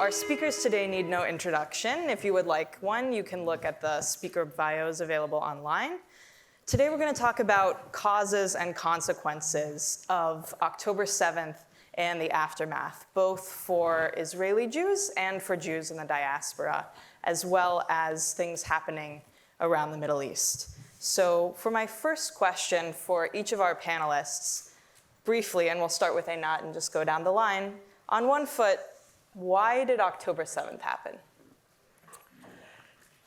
Our speakers today need no introduction. If you would like one, you can look at the speaker bios available online. Today we're going to talk about causes and consequences of October 7th and the aftermath, both for Israeli Jews and for Jews in the diaspora, as well as things happening around the Middle East. So for my first question for each of our panelists, briefly, and we'll start with Einat and just go down the line, on one foot, why did October 7th happen?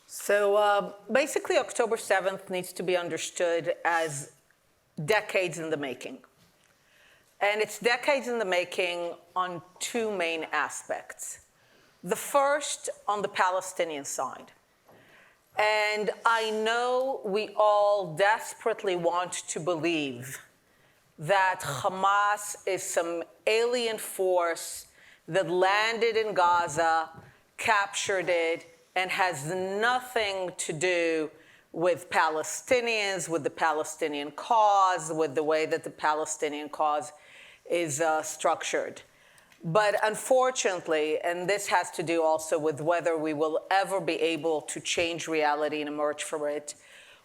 So basically, October 7th needs to be understood as decades in the making. And it's decades in the making on two main aspects. The first, on the Palestinian side. And I know we all desperately want to believe that Hamas is some alien force that landed in Gaza, captured it, and has nothing to do with Palestinians, with the Palestinian cause, with the way that the Palestinian cause is structured. But unfortunately, and this has to do also with whether we will ever be able to change reality and emerge from it,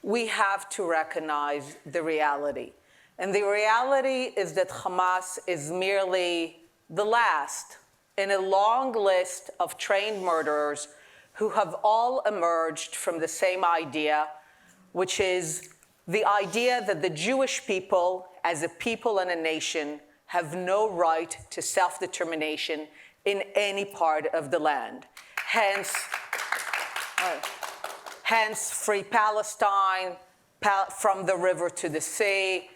we have to recognize the reality. And the reality is that Hamas is merely the last in a long list of trained murderers who have all emerged from the same idea, which is the idea that the Jewish people, as a people and a nation, have no right to self-determination in any part of the land. Hence free Palestine, from the river to the sea.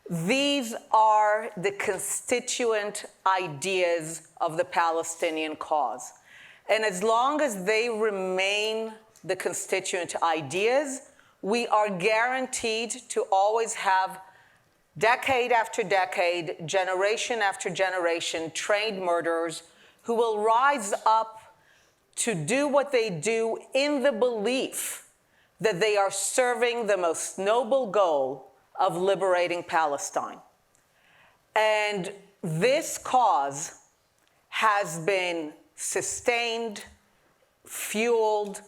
These are the constituent ideas of the Palestinian cause. And as long as they remain the constituent ideas, we are guaranteed to always have decade after decade, generation after generation, trained murderers who will rise up to do what they do in the belief that they are serving the most noble goal of liberating Palestine. And this cause has been sustained, fueled,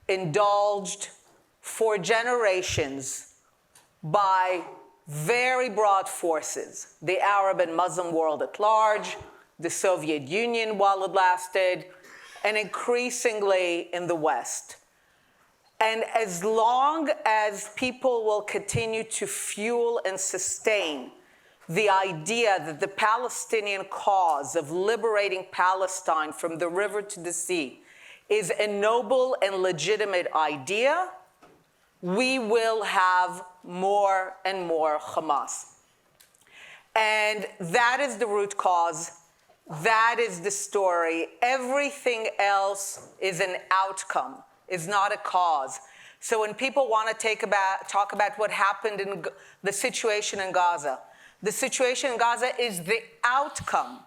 indulged for generations by very broad forces, the Arab and Muslim world at large, the Soviet Union while it lasted, and increasingly in the West. And as long as people will continue to fuel and sustain the idea that the Palestinian cause of liberating Palestine from the river to the sea is a noble and legitimate idea, we will have more and more Hamas. And that is the root cause. That is the story. Everything else is an outcome, is not a cause. So when people want to talk about what happened in the situation in Gaza, the situation in Gaza is the outcome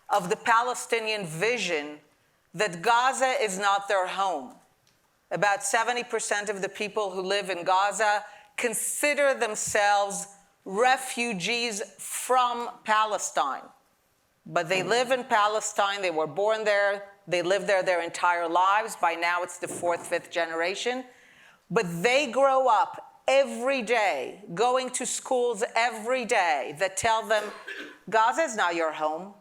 of the Palestinian vision that Gaza is not their home. About 70% of the people who live in Gaza consider themselves refugees from Palestine. But they live in Palestine, they were born there, they lived there their entire lives. By now it's the fourth, fifth generation. But they grow up every day, going to schools every day that tell them, Gaza is not your home.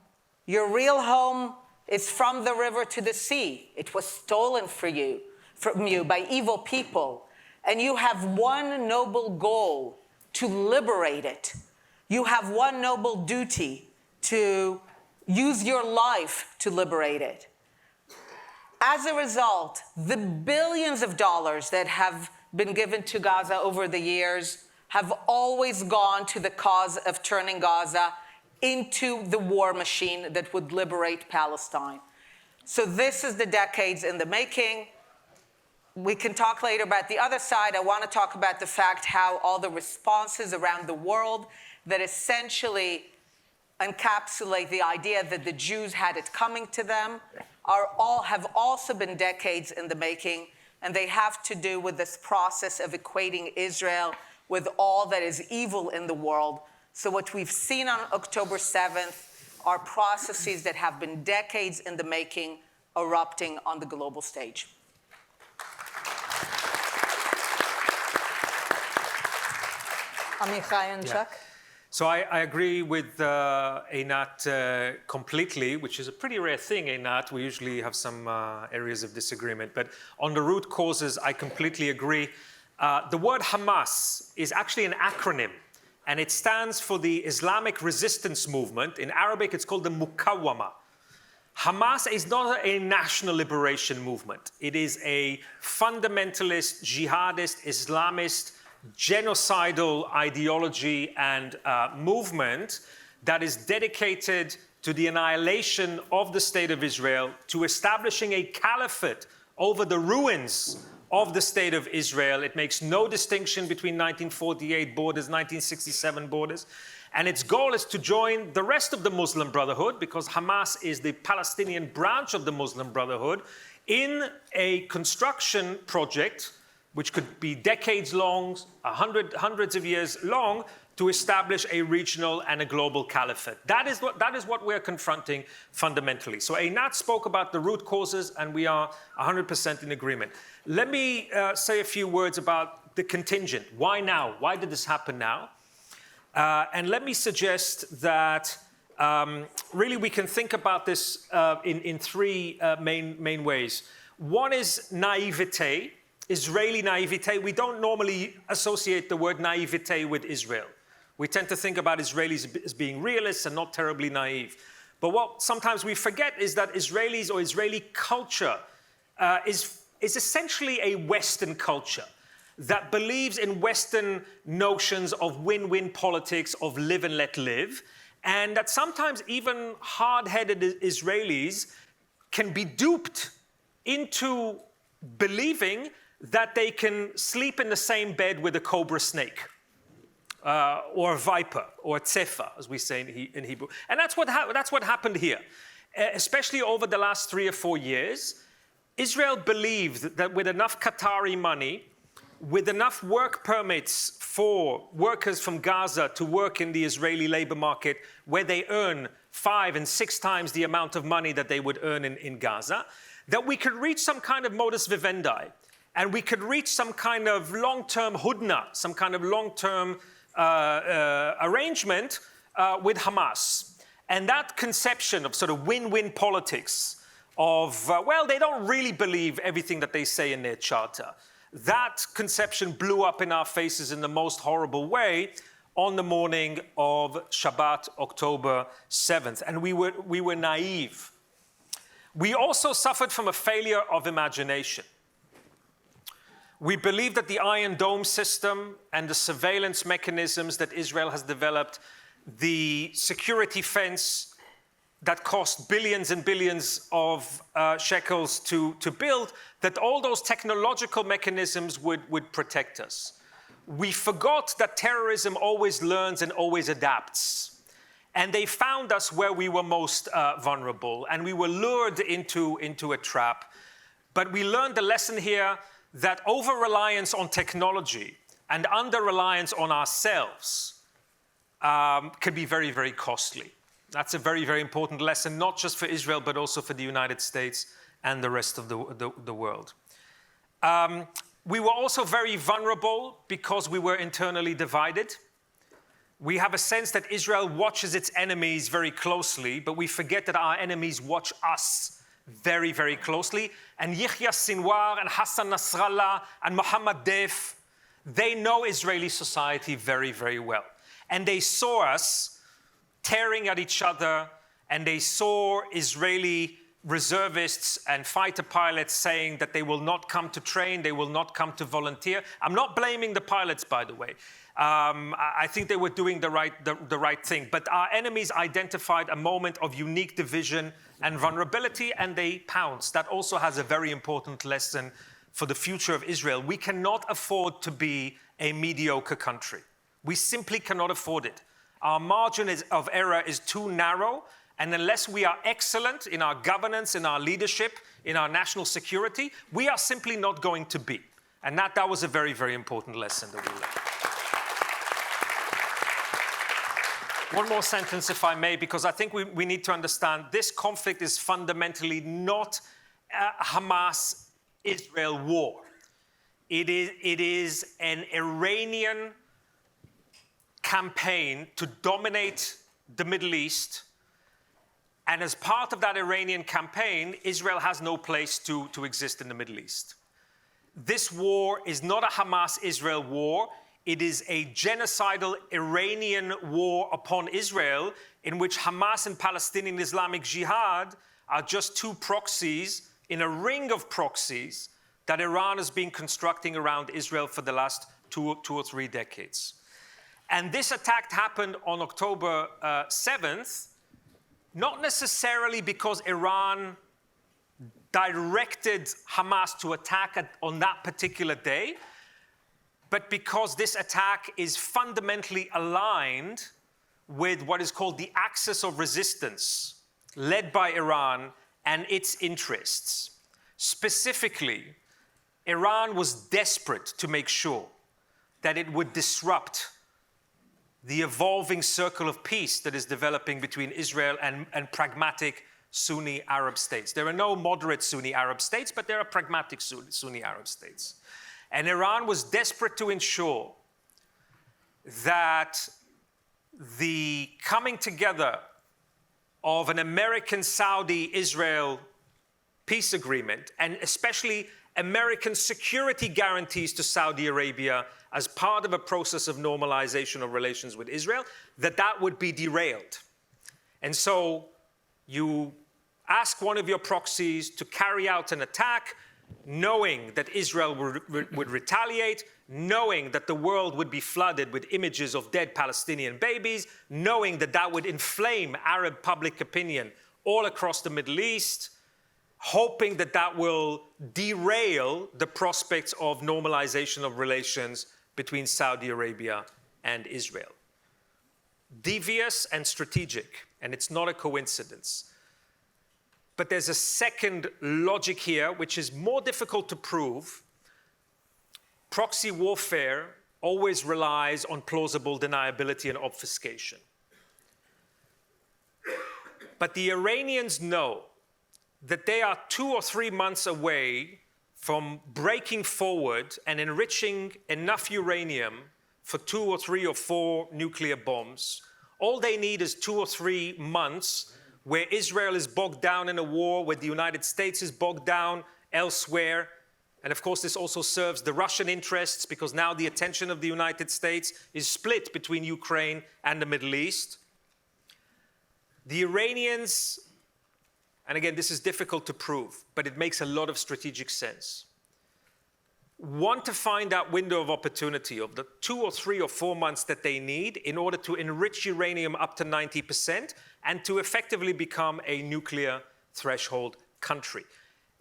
Your real home is from the river to the sea. It was stolen from you by evil people. And you have one noble goal, to liberate it. You have one noble duty, to use your life to liberate it. As a result, the billions of dollars that have been given to Gaza over the years have always gone to the cause of turning Gaza into the war machine that would liberate Palestine. So this is the decades in the making. We can talk later about the other side. I want to talk about the fact how all the responses around the world that essentially encapsulate the idea that the Jews had it coming to them have also been decades in the making, and they have to do with this process of equating Israel with all that is evil in the world. So what we've seen on October 7th are processes that have been decades in the making, erupting on the global stage. Amichai and Chuck? So I agree with Einat completely, which is a pretty rare thing, Einat. We usually have some areas of disagreement. But on the root causes, I completely agree. The word Hamas is actually an acronym, and it stands for the Islamic Resistance Movement. In Arabic, it's called the Muqawwama. Hamas is not a national liberation movement. It is a fundamentalist, jihadist, Islamist, genocidal ideology and movement that is dedicated to the annihilation of the State of Israel, to establishing a caliphate over the ruins of the State of Israel. It makes no distinction between 1948 borders, 1967 borders. And its goal is to join the rest of the Muslim Brotherhood, because Hamas is the Palestinian branch of the Muslim Brotherhood, in a construction project which could be decades long, hundreds of years long, to establish a regional and a global caliphate. That is what we're confronting fundamentally. So Einat spoke about the root causes, and we are 100% in agreement. Let me say a few words about the contingent. Why now? Why did this happen now? And let me suggest that really we can think about this in three main ways. One is naivete. Israeli naivete. We don't normally associate the word naivete with Israel. We tend to think about Israelis as being realists and not terribly naive. But what sometimes we forget is that Israelis or Israeli culture is essentially a Western culture that believes in Western notions of win-win politics, of live and let live, and that sometimes even hard-headed Israelis can be duped into believing that they can sleep in the same bed with a cobra snake, or a viper, or a tsefa, as we say in Hebrew. And that's what happened here. Especially over the last 3 or 4 years, Israel believed that with enough Qatari money, with enough work permits for workers from Gaza to work in the Israeli labor market, where they earn 5 and 6 times the amount of money that they would earn in Gaza, that we could reach some kind of modus vivendi. And we could reach some kind of long-term hudna, some kind of long-term arrangement with Hamas. And that conception of sort of win-win politics, of, well, they don't really believe everything that they say in their charter. That conception blew up in our faces in the most horrible way on the morning of Shabbat, October 7th. And we were naive. We also suffered from a failure of imagination. We believe that the Iron Dome system and the surveillance mechanisms that Israel has developed, the security fence that cost billions and billions of shekels to build, that all those technological mechanisms would protect us. We forgot that terrorism always learns and always adapts. And they found us where we were most vulnerable, and we were lured into a trap. But we learned the lesson here that over-reliance on technology and under-reliance on ourselves can be very, very costly. That's a very, very important lesson, not just for Israel, but also for the United States and the rest of the world. We were also very vulnerable because we were internally divided. We have a sense that Israel watches its enemies very closely, but we forget that our enemies watch us very, very closely. And Yahya Sinwar and Hassan Nasrallah and Mohammed Deif, they know Israeli society very, very well. And they saw us tearing at each other, and they saw Israeli reservists and fighter pilots saying that they will not come to train, they will not come to volunteer. I'm not blaming the pilots, by the way. I think they were doing the right thing. But our enemies identified a moment of unique division and vulnerability, and they pounced. That also has a very important lesson for the future of Israel. We cannot afford to be a mediocre country. We simply cannot afford it. Our margin of error is too narrow, and unless we are excellent in our governance, in our leadership, in our national security, we are simply not going to be. And that was a very, very important lesson that we learned. One more sentence, if I may, because I think we need to understand this conflict is fundamentally not Hamas-Israel war. It is an Iranian campaign to dominate the Middle East. And as part of that Iranian campaign, Israel has no place to exist in the Middle East. This war is not a Hamas-Israel war. It is a genocidal Iranian war upon Israel in which Hamas and Palestinian Islamic Jihad are just two proxies in a ring of proxies that Iran has been constructing around Israel for the last two or three decades. And this attack happened on October 7th, not necessarily because Iran directed Hamas to attack on that particular day, but because this attack is fundamentally aligned with what is called the axis of resistance, led by Iran and its interests. Specifically, Iran was desperate to make sure that it would disrupt the evolving circle of peace that is developing between Israel and pragmatic Sunni Arab states. There are no moderate Sunni Arab states, but there are pragmatic Sunni Arab states. And Iran was desperate to ensure that the coming together of an American-Saudi-Israel peace agreement, and especially American security guarantees to Saudi Arabia as part of a process of normalization of relations with Israel, that would be derailed. And so you ask one of your proxies to carry out an attack, knowing that Israel would retaliate, knowing that the world would be flooded with images of dead Palestinian babies, knowing that would inflame Arab public opinion all across the Middle East, hoping that will derail the prospects of normalization of relations between Saudi Arabia and Israel. Devious and strategic, and it's not a coincidence. But there's a second logic here, which is more difficult to prove. Proxy warfare always relies on plausible deniability and obfuscation. But the Iranians know that they are 2 or 3 months away from breaking forward and enriching enough uranium for 2 or 3 or 4 nuclear bombs. All they need is 2 or 3 months where Israel is bogged down in a war, where the United States is bogged down elsewhere. And of course, this also serves the Russian interests, because now the attention of the United States is split between Ukraine and the Middle East. The Iranians, and again, this is difficult to prove, but it makes a lot of strategic sense, want to find that window of opportunity of the 2 or 3 or 4 months that they need in order to enrich uranium up to 90% and to effectively become a nuclear threshold country.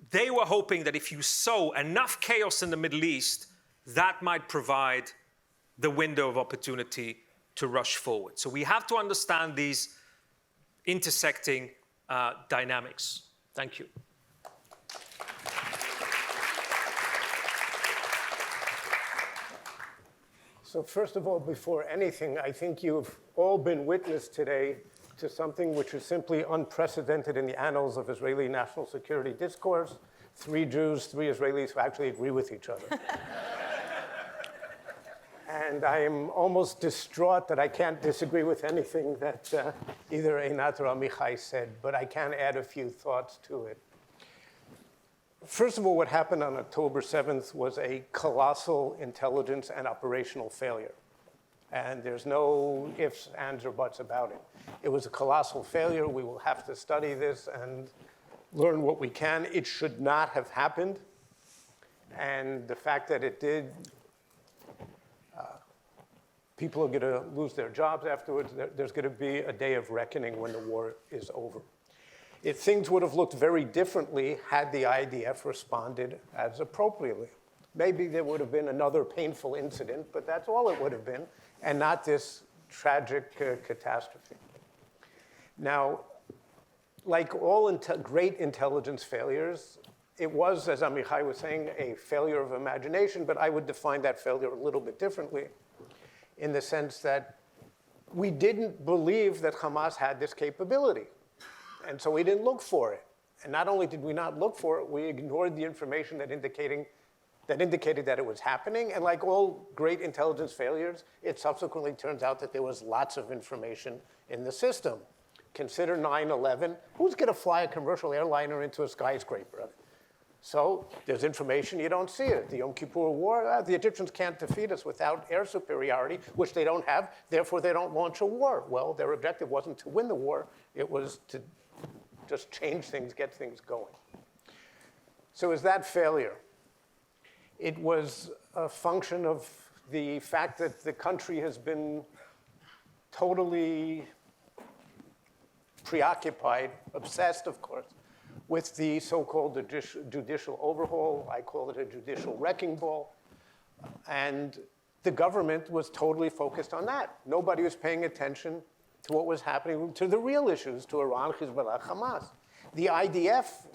They were hoping that if you sow enough chaos in the Middle East, that might provide the window of opportunity to rush forward. So we have to understand these intersecting dynamics. Thank you. So first of all, before anything, I think you've all been witness today to something which is simply unprecedented in the annals of Israeli national security discourse. 3 Jews, 3 Israelis who actually agree with each other. And I am almost distraught that I can't disagree with anything that either Einat or Amichai said, but I can add a few thoughts to it. First of all, what happened on October 7th was a colossal intelligence and operational failure. And there's no ifs, ands, or buts about it. It was a colossal failure. We will have to study this and learn what we can. It should not have happened. And the fact that it did, people are going to lose their jobs afterwards. There's going to be a day of reckoning when the war is over. If things would have looked very differently had the IDF responded as appropriately. Maybe there would have been another painful incident, but that's all it would have been, and not this tragic catastrophe. Now, like all great intelligence failures, it was, as Amichai was saying, a failure of imagination, but I would define that failure a little bit differently, in the sense that we didn't believe that Hamas had this capability. And so we didn't look for it. And not only did we not look for it, we ignored the information that indicated that it was happening. And like all great intelligence failures, it subsequently turns out that there was lots of information in the system. Consider 9/11. Who's going to fly a commercial airliner into a skyscraper? So there's information, you don't see it. The Yom Kippur War, the Egyptians can't defeat us without air superiority, which they don't have, therefore they don't launch a war. Well, their objective wasn't to win the war, it was to just change things, get things going. So is that failure? It was a function of the fact that the country has been totally preoccupied, obsessed, of course, with the so-called judicial overhaul. I call it a judicial wrecking ball. And the government was totally focused on that. Nobody was paying attention to what was happening, to the real issues, to Iran, Hezbollah, Hamas. The IDF,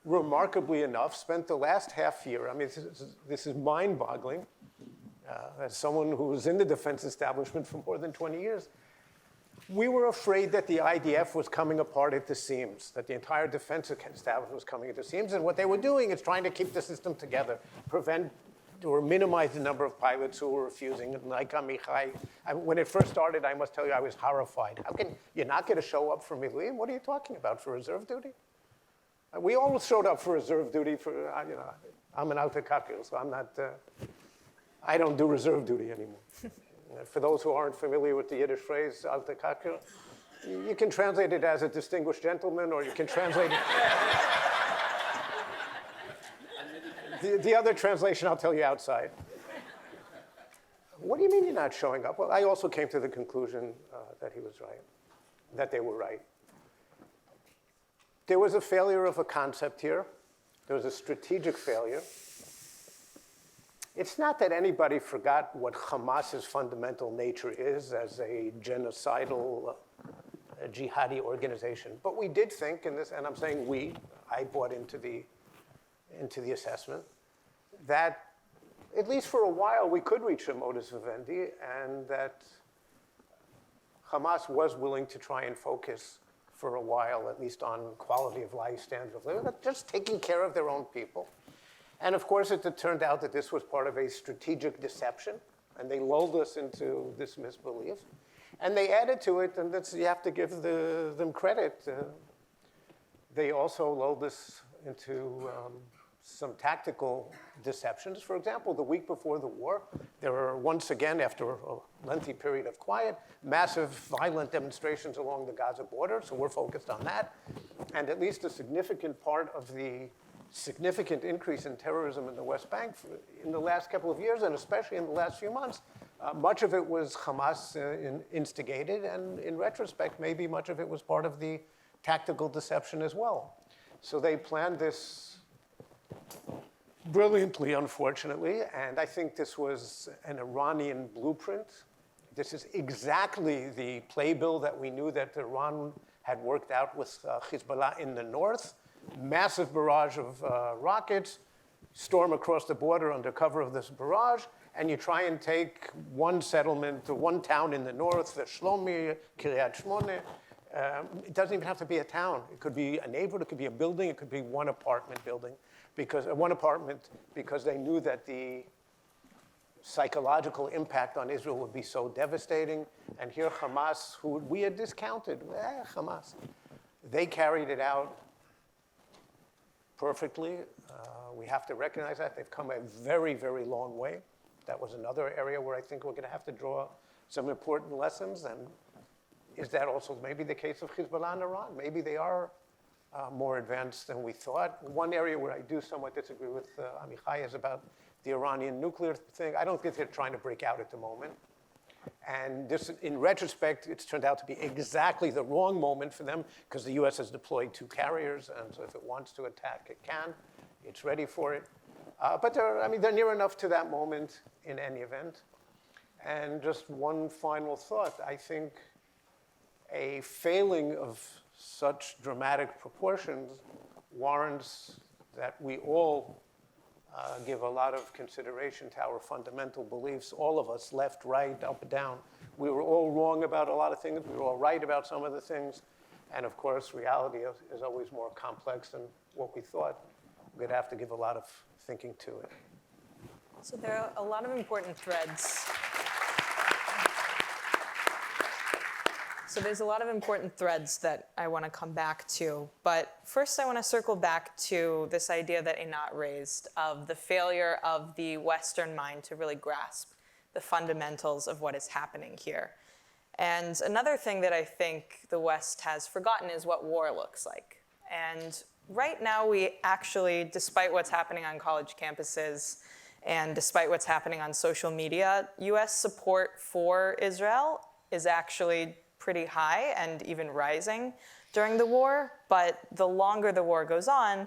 remarkably enough, spent the last half year, I mean, this is mind-boggling, as someone who was in the defense establishment for more than 20 years, we were afraid that the IDF was coming apart at the seams, that the entire defense establishment was coming at the seams, and what they were doing is trying to keep the system together, prevent or minimize the number of pilots who were refusing. And like Amichai, when it first started, I must tell you, I was horrified. How can you not get a show up for Miluim? What are you talking about, for reserve duty? We all showed up for reserve duty for, you know, I'm an alter kakir, so I'm not, I don't do reserve duty anymore. For those who aren't familiar with the Yiddish phrase, alter kakir, you can translate it as a distinguished gentleman, or you can translate it. The other translation I'll tell you outside. What do you mean you're not showing up? Well, I also came to the conclusion that he was right, that they were right. There was a failure of a concept here. There was a strategic failure. It's not that anybody forgot what Hamas's fundamental nature is as a genocidal, jihadi organization. But we did think in this, and I'm saying we, I bought into the assessment, that at least for a while we could reach a modus vivendi, and that Hamas was willing to try and focus for a while, at least on quality of life, standard of living, but just taking care of their own people. And of course, it turned out that this was part of a strategic deception, and they lulled us into this misbelief. And they added to it, and you have to give them credit. They also lulled us into some tactical deceptions. For example, the week before the war, there were once again, after a lengthy period of quiet, massive violent demonstrations along the Gaza border, so we're focused on that. And at least a significant part of the significant increase in terrorism in the West Bank in the last couple of years, and especially in the last few months, much of it was Hamas instigated, and in retrospect, maybe much of it was part of the tactical deception as well. So they planned this brilliantly, unfortunately, and I think this was an Iranian blueprint. This is exactly the playbill that we knew that Iran had worked out with Hezbollah in the north. Massive barrage of rockets, storm across the border under cover of this barrage, and you try and take one settlement to one town in the north, Shlomi, Kiryat Shmone. It doesn't even have to be a town. It could be a neighborhood, it could be a building, it could be one apartment building, because they knew that the psychological impact on Israel would be so devastating. And here Hamas, who we had discounted, Hamas, they carried it out perfectly. We have to recognize that. They've come a very, very long way. That was another area where I think we're going to have to draw some important lessons. And is that also maybe the case of Hezbollah and Iran? Maybe they are more advanced than we thought. One area where I do somewhat disagree with Amichai is about the Iranian nuclear thing. I don't think they're trying to break out at the moment. And this, in retrospect, it's turned out to be exactly the wrong moment for them, because the US has deployed 2 carriers, and so if it wants to attack, it can. It's ready for it. But they're near enough to that moment in any event. And just one final thought. I think a failing of such dramatic proportions warrants that we all give a lot of consideration to our fundamental beliefs, all of us, left, right, up and down. We were all wrong about a lot of things. We were all right about some of the things. And of course, reality is always more complex than what we thought. We're going to have to give a lot of thinking to it. So there are a lot of important threads. So there's a lot of important threads that I want to come back to. But first, I want to circle back to this idea that Einat raised of the failure of the Western mind to really grasp the fundamentals of what is happening here. And another thing that I think the West has forgotten is what war looks like. And right now, we actually, despite what's happening on college campuses and despite what's happening on social media, US support for Israel is actually pretty high and even rising during the war. But the longer the war goes on,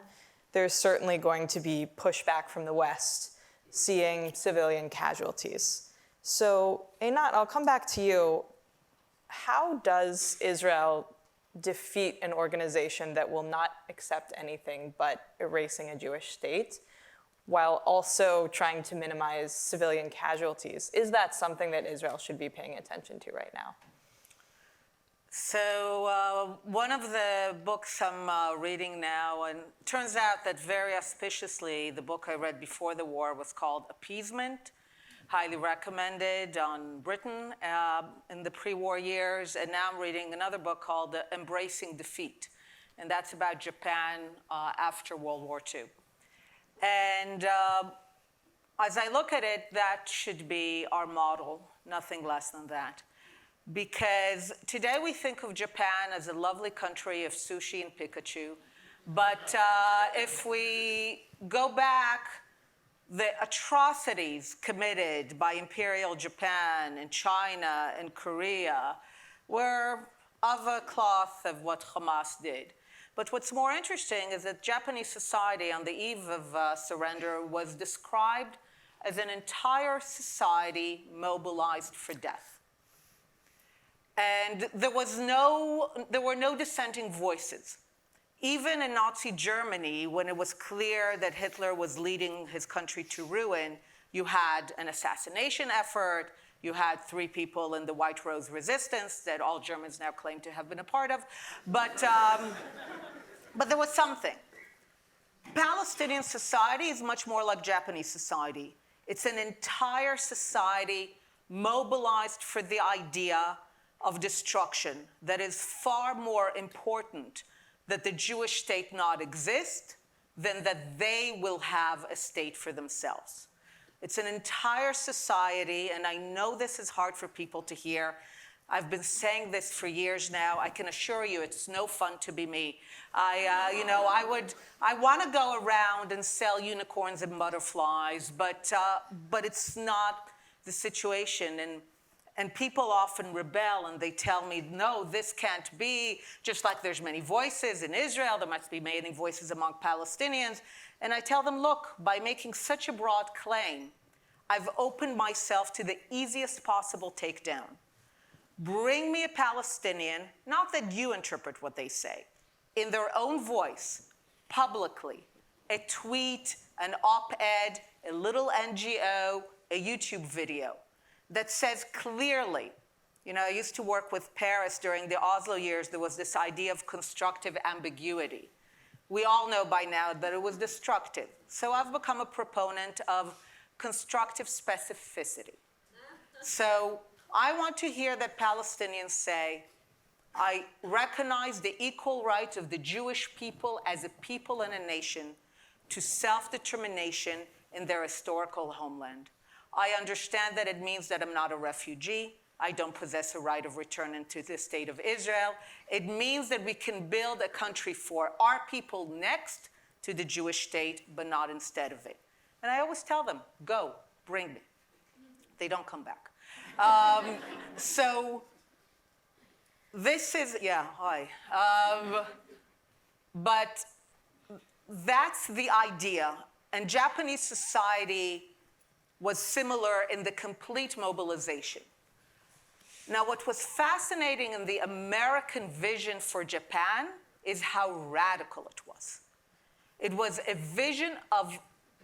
there's certainly going to be pushback from the West, seeing civilian casualties. So Einat, I'll come back to you. How does Israel defeat an organization that will not accept anything but erasing a Jewish state, while also trying to minimize civilian casualties? Is that something that Israel should be paying attention to right now? So one of the books I'm reading now, and it turns out that very auspiciously, the book I read before the war was called Appeasement, highly recommended on Britain in the pre-war years. And now I'm reading another book called Embracing Defeat, and that's about Japan after World War II. And as I look at it, that should be our model, nothing less than that. Because today we think of Japan as a lovely country of sushi and Pikachu. But if we go back, the atrocities committed by Imperial Japan and China and Korea were of a cloth of what Hamas did. But what's more interesting is that Japanese society on the eve of surrender was described as an entire society mobilized for death. And there were no dissenting voices. Even in Nazi Germany, when it was clear that Hitler was leading his country to ruin, you had an assassination effort, you had 3 people in the White Rose Resistance that all Germans now claim to have been a part of, but there was something. Palestinian society is much more like Japanese society. It's an entire society mobilized for the idea of destruction that is far more important that the Jewish state not exist than that they will have a state for themselves. It's an entire society, and I know this is hard for people to hear. I've been saying this for years now. I can assure you it's no fun to be me. I want to go around and sell unicorns and butterflies, but it's not the situation. And people often rebel and they tell me, no, this can't be. Just like there's many voices in Israel, there must be many voices among Palestinians. And I tell them, look, by making such a broad claim, I've opened myself to the easiest possible takedown. Bring me a Palestinian, not that you interpret what they say, in their own voice, publicly, a tweet, an op-ed, a little NGO, a YouTube video that says clearly, I used to work with Paris during the Oslo years. There was this idea of constructive ambiguity. We all know by now that it was destructive. So I've become a proponent of constructive specificity. So I want to hear that Palestinians say, I recognize the equal right of the Jewish people as a people and a nation to self-determination in their historical homeland. I understand that it means that I'm not a refugee. I don't possess a right of return into the state of Israel. It means that we can build a country for our people next to the Jewish state, but not instead of it. And I always tell them, go, bring me. They don't come back. So this is, hi. But that's the idea. And Japanese society was similar in the complete mobilization. Now, what was fascinating in the American vision for Japan is how radical it was. It was a vision of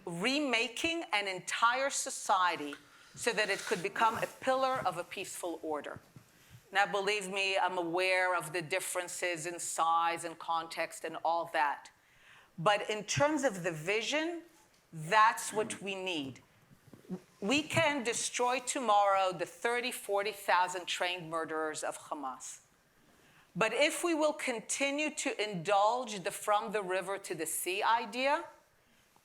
remaking an entire society so that it could become a pillar of a peaceful order. Now, believe me, I'm aware of the differences in size and context and all that. But in terms of the vision, that's what we need. We can destroy tomorrow the 30, 40,000 trained murderers of Hamas. But if we will continue to indulge the from the river to the sea idea,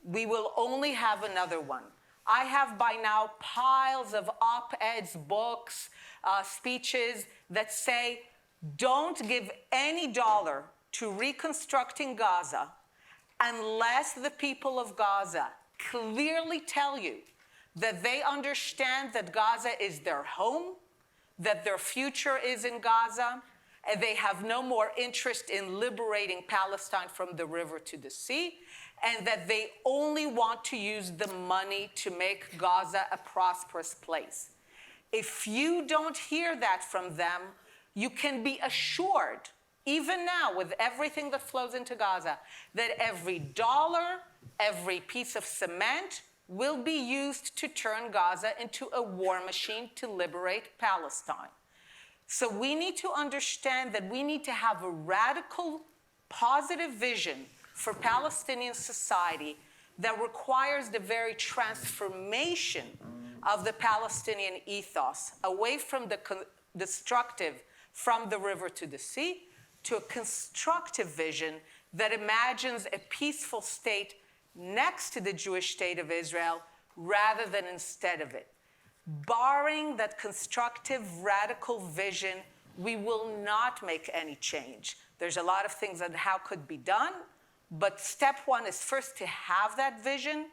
we will only have another one. I have by now piles of op-eds, books, speeches that say, don't give any dollar to reconstructing Gaza unless the people of Gaza clearly tell you that they understand that Gaza is their home, that their future is in Gaza, and they have no more interest in liberating Palestine from the river to the sea, and that they only want to use the money to make Gaza a prosperous place. If you don't hear that from them, you can be assured, even now with everything that flows into Gaza, that every dollar, every piece of cement will be used to turn Gaza into a war machine to liberate Palestine. So we need to understand that we need to have a radical, positive vision for Palestinian society that requires the very transformation of the Palestinian ethos away from the destructive from the river to the sea to a constructive vision that imagines a peaceful state next to the Jewish state of Israel rather than instead of it. Barring that constructive, radical vision, we will not make any change. There's a lot of things that how could be done, but step one is first to have that vision.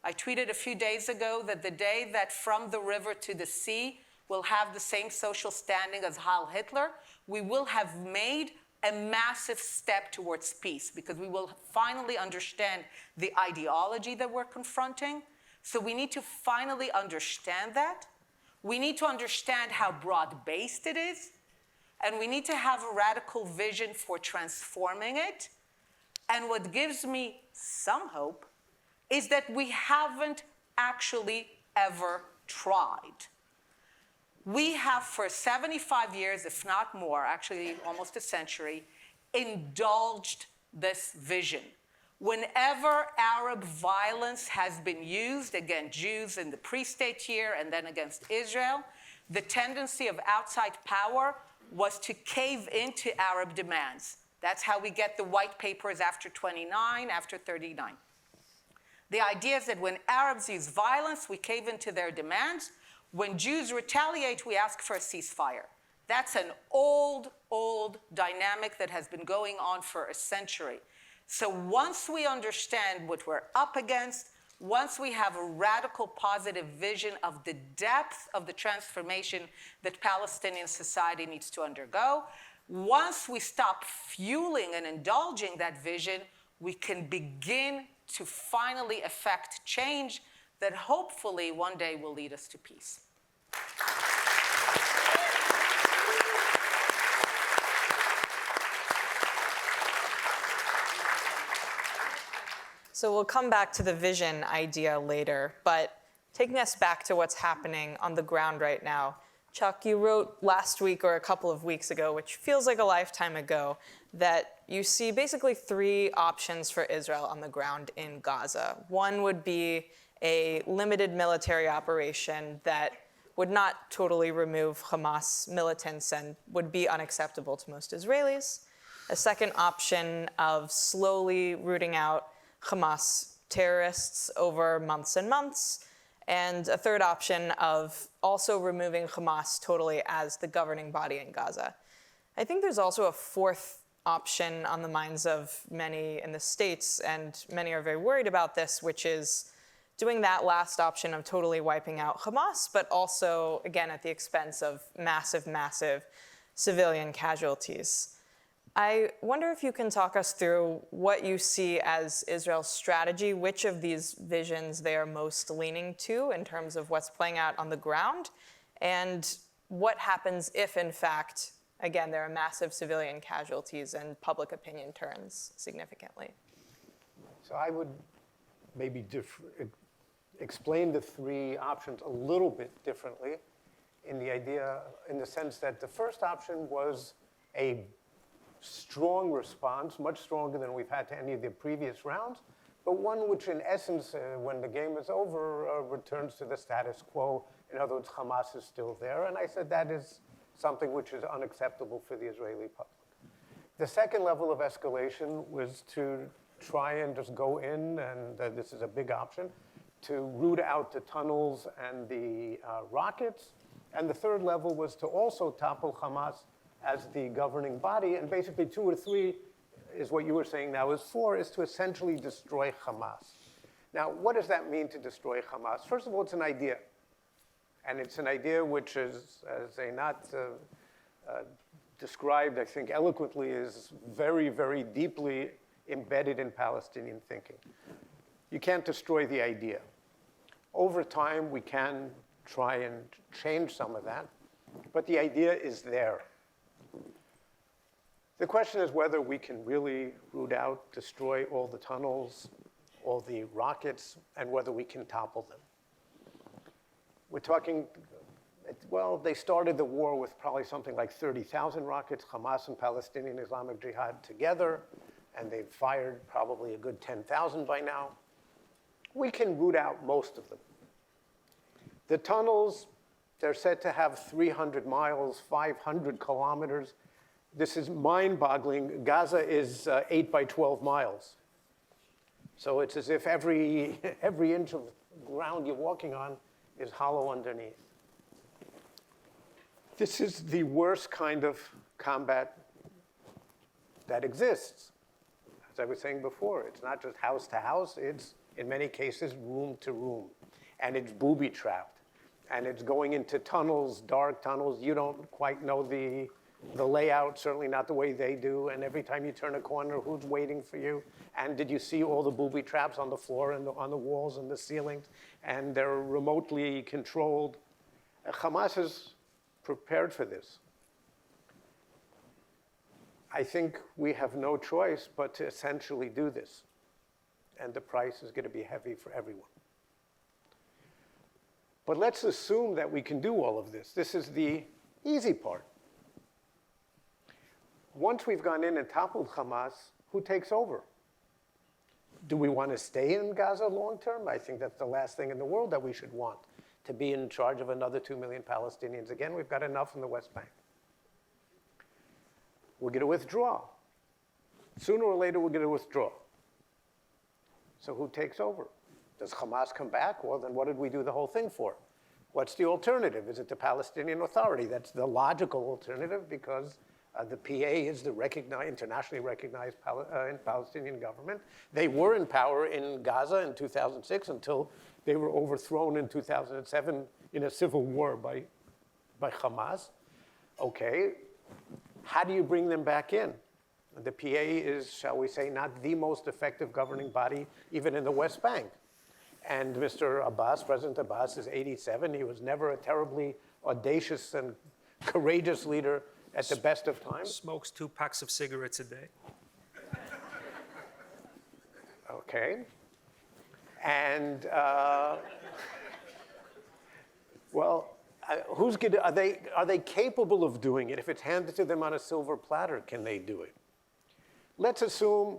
I tweeted a few days ago that the day that from the river to the sea will have the same social standing as Heil Hitler, we will have made a massive step towards peace because we will finally understand the ideology that we're confronting. So we need to finally understand that. We need to understand how broad-based it is. And we need to have a radical vision for transforming it. And what gives me some hope is that we haven't actually ever tried. We have for 75 years, if not more, actually almost a century, indulged this vision. Whenever Arab violence has been used against Jews in the pre-state year and then against Israel, the tendency of outside power was to cave into Arab demands. That's how we get the white papers after 29, after 39. The idea is that when Arabs use violence, we cave into their demands. When Jews retaliate, we ask for a ceasefire. That's an old, old dynamic that has been going on for a century. So once we understand what we're up against, once we have a radical positive vision of the depth of the transformation that Palestinian society needs to undergo, once we stop fueling and indulging that vision, we can begin to finally effect change that hopefully one day will lead us to peace. So we'll come back to the vision idea later, but taking us back to what's happening on the ground right now, Chuck, you wrote last week or a couple of weeks ago, which feels like a lifetime ago, that you see basically three options for Israel on the ground in Gaza. One would be a limited military operation that would not totally remove Hamas militants and would be unacceptable to most Israelis. A second option of slowly rooting out Hamas terrorists over months and months, and a third option of also removing Hamas totally as the governing body in Gaza. I think there's also a fourth option on the minds of many in the States, and many are very worried about this, which is doing that last option of totally wiping out Hamas, but also, again, at the expense of massive, massive civilian casualties. I wonder if you can talk us through what you see as Israel's strategy, which of these visions they are most leaning to in terms of what's playing out on the ground, and what happens if, in fact, again, there are massive civilian casualties and public opinion turns significantly. So I would maybe explain the three options a little bit differently in the sense that the first option was a strong response, much stronger than we've had to any of the previous rounds, but one which in essence, when the game is over, returns to the status quo. In other words, Hamas is still there. And I said that is something which is unacceptable for the Israeli public. The second level of escalation was to try and just go in, and this is a big option, to root out the tunnels and the rockets. And the third level was to also topple Hamas as the governing body. And basically 2 or 3 is what you were saying now is 4, is to essentially destroy Hamas. Now, what does that mean to destroy Hamas? First of all, it's an idea. And it's an idea which is, as Einat described, I think, eloquently, is very, very deeply embedded in Palestinian thinking. You can't destroy the idea. Over time, we can try and change some of that, but the idea is there. The question is whether we can really root out, destroy all the tunnels, all the rockets, and whether we can topple them. We're talking, well, they started the war with probably something like 30,000 rockets, Hamas and Palestinian Islamic Jihad together, and they've fired probably a good 10,000 by now. We can root out most of them. The tunnels, they're said to have 300 miles, 500 kilometers. This is mind-boggling. Gaza is 8 by 12 miles. So it's as if every inch of ground you're walking on is hollow underneath. This is the worst kind of combat that exists. As I was saying before, it's not just house to house, it's in many cases room to room. And it's booby-trapped. And it's going into tunnels, dark tunnels. You don't quite know the layout, certainly not the way they do. And every time you turn a corner, who's waiting for you? And did you see all the booby traps on the floor and on the walls and the ceilings? And they're remotely controlled. Hamas is prepared for this. I think we have no choice but to essentially do this. And the price is going to be heavy for everyone. But let's assume that we can do all of this. This is the easy part. Once we've gone in and toppled Hamas, who takes over? Do we want to stay in Gaza long term? I think that's the last thing in the world that we should want, to be in charge of another 2 million Palestinians. Again, we've got enough in the West Bank. We're going to withdraw. Sooner or later, we're going to withdraw. So who takes over? Does Hamas come back? Well, then what did we do the whole thing for? What's the alternative? Is it the Palestinian Authority? That's the logical alternative because the PA is the internationally recognized Palestinian government. They were in power in Gaza in 2006 until they were overthrown in 2007 in a civil war by Hamas. Okay, how do you bring them back in? The PA is, shall we say, not the most effective governing body even in the West Bank. And Mr. Abbas, President Abbas, is 87. He was never a terribly audacious and courageous leader at the best of times. Smokes 2 packs of cigarettes a day. Okay. And, well, are they capable of doing it? If it's handed to them on a silver platter, can they do it? Let's assume,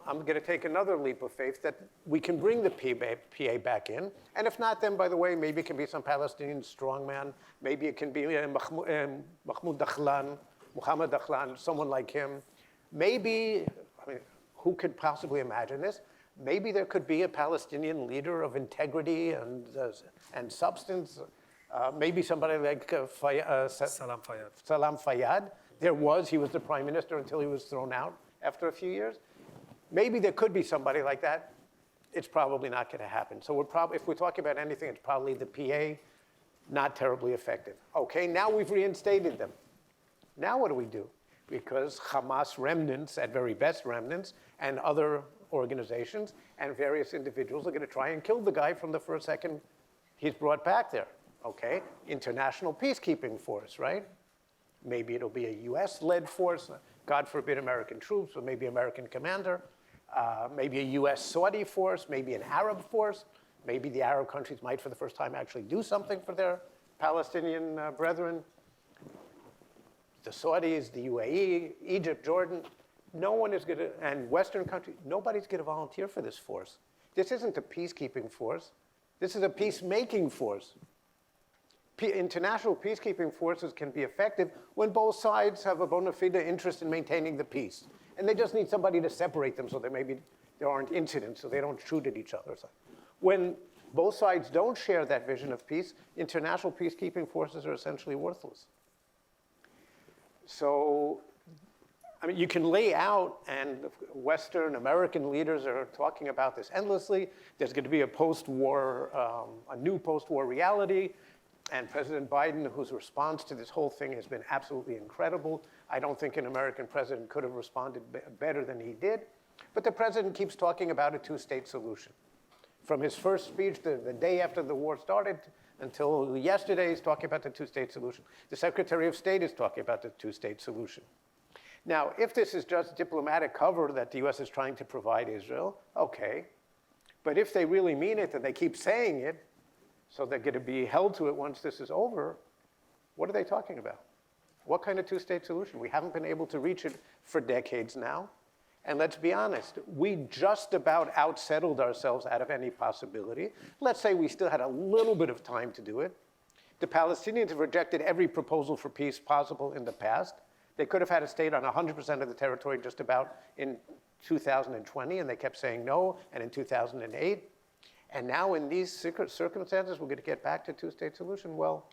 I'm going to take another leap of faith, that we can bring the PA back in. And if not, then, by the way, maybe it can be some Palestinian strongman. Maybe it can be Mahmoud Dakhlan, Mohammed Dakhlan, someone like him. Maybe, I mean, who could possibly imagine this? Maybe there could be a Palestinian leader of integrity and substance. Maybe somebody like Salam Fayyad. Salam Fayyad. He was the prime minister until he was thrown out after a few years. Maybe there could be somebody like that. It's probably not going to happen. So if we're talking about anything, it's probably the PA, not terribly effective. Okay, now we've reinstated them. Now what do we do? Because Hamas remnants, at very best remnants, and other organizations and various individuals are going to try and kill the guy from the first second he's brought back there. Okay, international peacekeeping force, right? Maybe it'll be a US-led force, God forbid American troops, or maybe American commander, maybe a US-Saudi force, maybe an Arab force. Maybe the Arab countries might, for the first time, actually do something for their Palestinian brethren, the Saudis, the UAE, Egypt, Jordan, no one is going to, and Western countries, nobody's going to volunteer for this force. This isn't a peacekeeping force. This is a peacemaking force. International peacekeeping forces can be effective when both sides have a bona fide interest in maintaining the peace. And they just need somebody to separate them so that maybe there aren't incidents, so they don't shoot at each other. When both sides don't share that vision of peace, international peacekeeping forces are essentially worthless. So, I mean, you can lay out, and Western American leaders are talking about this endlessly. There's going to be a post-war, a new post-war reality. And President Biden, whose response to this whole thing has been absolutely incredible. I don't think an American president could have responded better than he did. But the president keeps talking about a two-state solution. From his first speech the day after the war started until yesterday, he's talking about the two-state solution. The Secretary of State is talking about the two-state solution. Now, if this is just diplomatic cover that the US is trying to provide Israel, okay. But if they really mean it and they keep saying it, so they're going to be held to it once this is over, what are they talking about? What kind of two-state solution? We haven't been able to reach it for decades now. And let's be honest, we just about outsettled ourselves out of any possibility. Let's say we still had a little bit of time to do it. The Palestinians have rejected every proposal for peace possible in the past. They could have had a state on 100% of the territory just about in 2020, and they kept saying no, and in 2008. And now in these circumstances, we're going to get back to two-state solution? Well,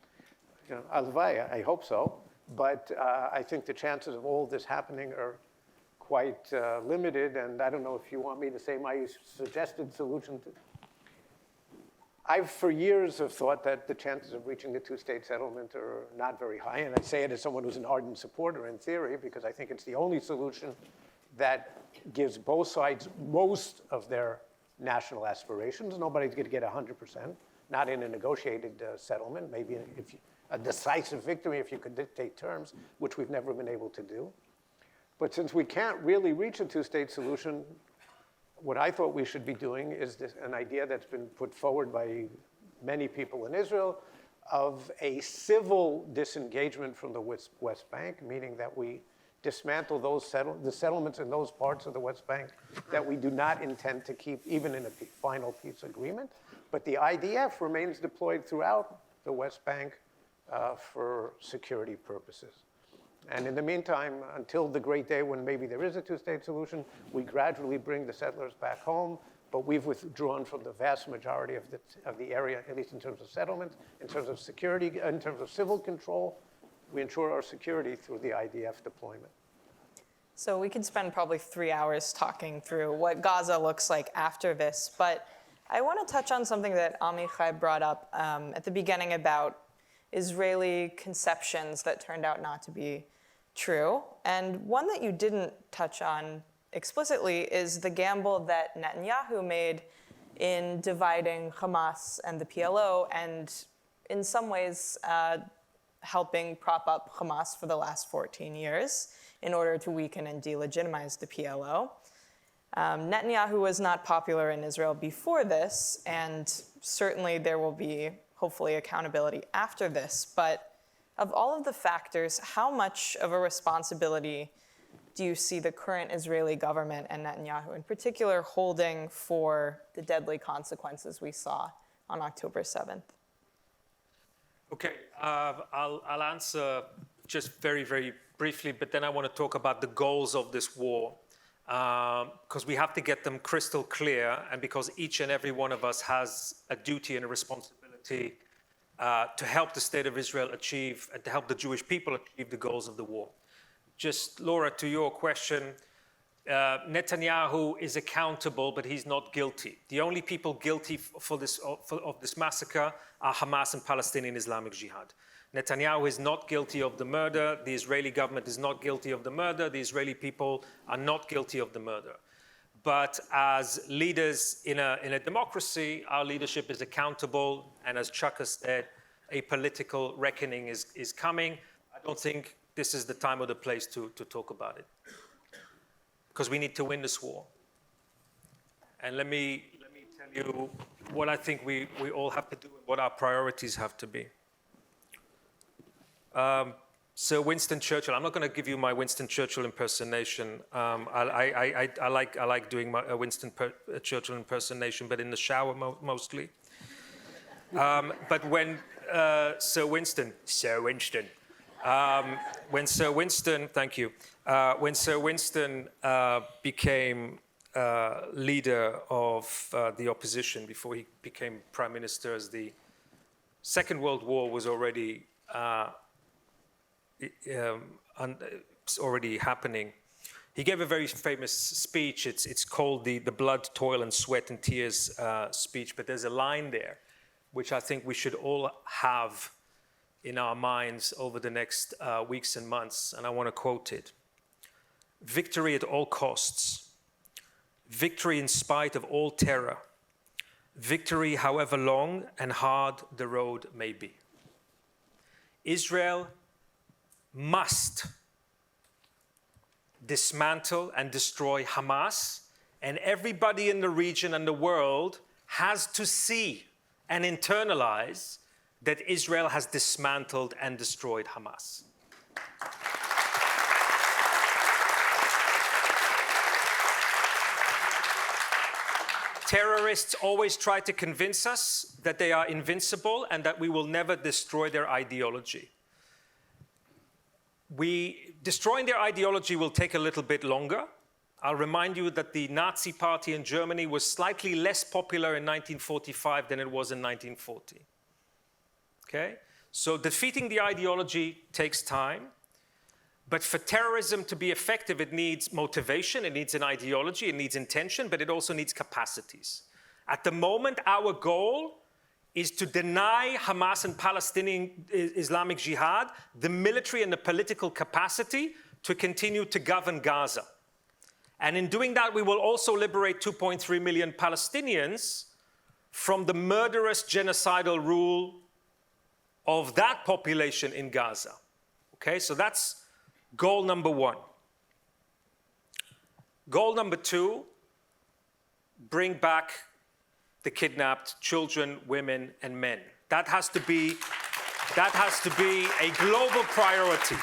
you know, alvai, I hope so. But I think the chances of all this happening are quite limited. And I don't know if you want me to say my suggested solution. I've for years have thought that the chances of reaching the two-state settlement are not very high. And I say it as someone who's an ardent supporter in theory, because I think it's the only solution that gives both sides most of their national aspirations. Nobody's going to get 100%, not in a negotiated settlement, maybe if a decisive victory if you could dictate terms, which we've never been able to do. But since we can't really reach a two-state solution, what I thought we should be doing is an idea that's been put forward by many people in Israel of a civil disengagement from the West Bank, meaning that we dismantle the settlements in those parts of the West Bank that we do not intend to keep, even in a final peace agreement. But the IDF remains deployed throughout the West Bank for security purposes. And in the meantime, until the great day when maybe there is a two-state solution, we gradually bring the settlers back home, but we've withdrawn from the vast majority of the area, at least in terms of settlements, in terms of security, in terms of civil control. We ensure our security through the IDF deployment. So we could spend probably 3 hours talking through what Gaza looks like after this, but I want to touch on something that Amichai brought up at the beginning about Israeli conceptions that turned out not to be true. And one that you didn't touch on explicitly is the gamble that Netanyahu made in dividing Hamas and the PLO, and in some ways helping prop up Hamas for the last 14 years in order to weaken and delegitimize the PLO. Netanyahu was not popular in Israel before this, and certainly there will be, hopefully, accountability after this. But of all of the factors, how much of a responsibility do you see the current Israeli government and Netanyahu in particular holding for the deadly consequences we saw on October 7th? Okay, I'll answer just very, very briefly, but then I want to talk about the goals of this war, because we have to get them crystal clear, and because each and every one of us has a duty and a responsibility to help the state of Israel achieve, and to help the Jewish people achieve the goals of the war. Just, Laura, to your question, Netanyahu is accountable, but he's not guilty. The only people guilty of this massacre are Hamas and Palestinian Islamic Jihad. Netanyahu is not guilty of the murder. The Israeli government is not guilty of the murder. The Israeli people are not guilty of the murder. But as leaders in a democracy, our leadership is accountable. And as Chuck has said, a political reckoning is coming. I don't think this is the time or the place to talk about it, because we need to win this war. And let me tell you what I think we all have to do and what our priorities have to be. Sir Winston Churchill. I'm not going to give you my Winston Churchill impersonation. I like doing my Winston Churchill impersonation, but in the shower mostly. But when when Sir Winston, thank you, when Sir Winston became leader of the opposition before he became prime minister, as the Second World War was already happening, he gave a very famous speech. It's called the Blood, Toil, and Sweat and Tears speech. But there's a line there which I think we should all have in our minds over the next weeks and months, and I want to quote it. Victory at all costs. Victory in spite of all terror. Victory however long and hard the road may be. Israel must dismantle and destroy Hamas, and everybody in the region and the world has to see and internalize that Israel has dismantled and destroyed Hamas. Terrorists always try to convince us that they are invincible and that we will never destroy their ideology. Destroying their ideology will take a little bit longer. I'll remind you that the Nazi Party in Germany was slightly less popular in 1945 than it was in 1940. Okay? So defeating the ideology takes time. But for terrorism to be effective, it needs motivation, it needs an ideology, it needs intention, but it also needs capacities. At the moment, our goal is to deny Hamas and Palestinian Islamic Jihad the military and the political capacity to continue to govern Gaza. And in doing that, we will also liberate 2.3 million Palestinians from the murderous genocidal rule of that population in Gaza. Okay, so that's goal number one. Goal number two, bring back the kidnapped children, women, and men. That has to be a global priority.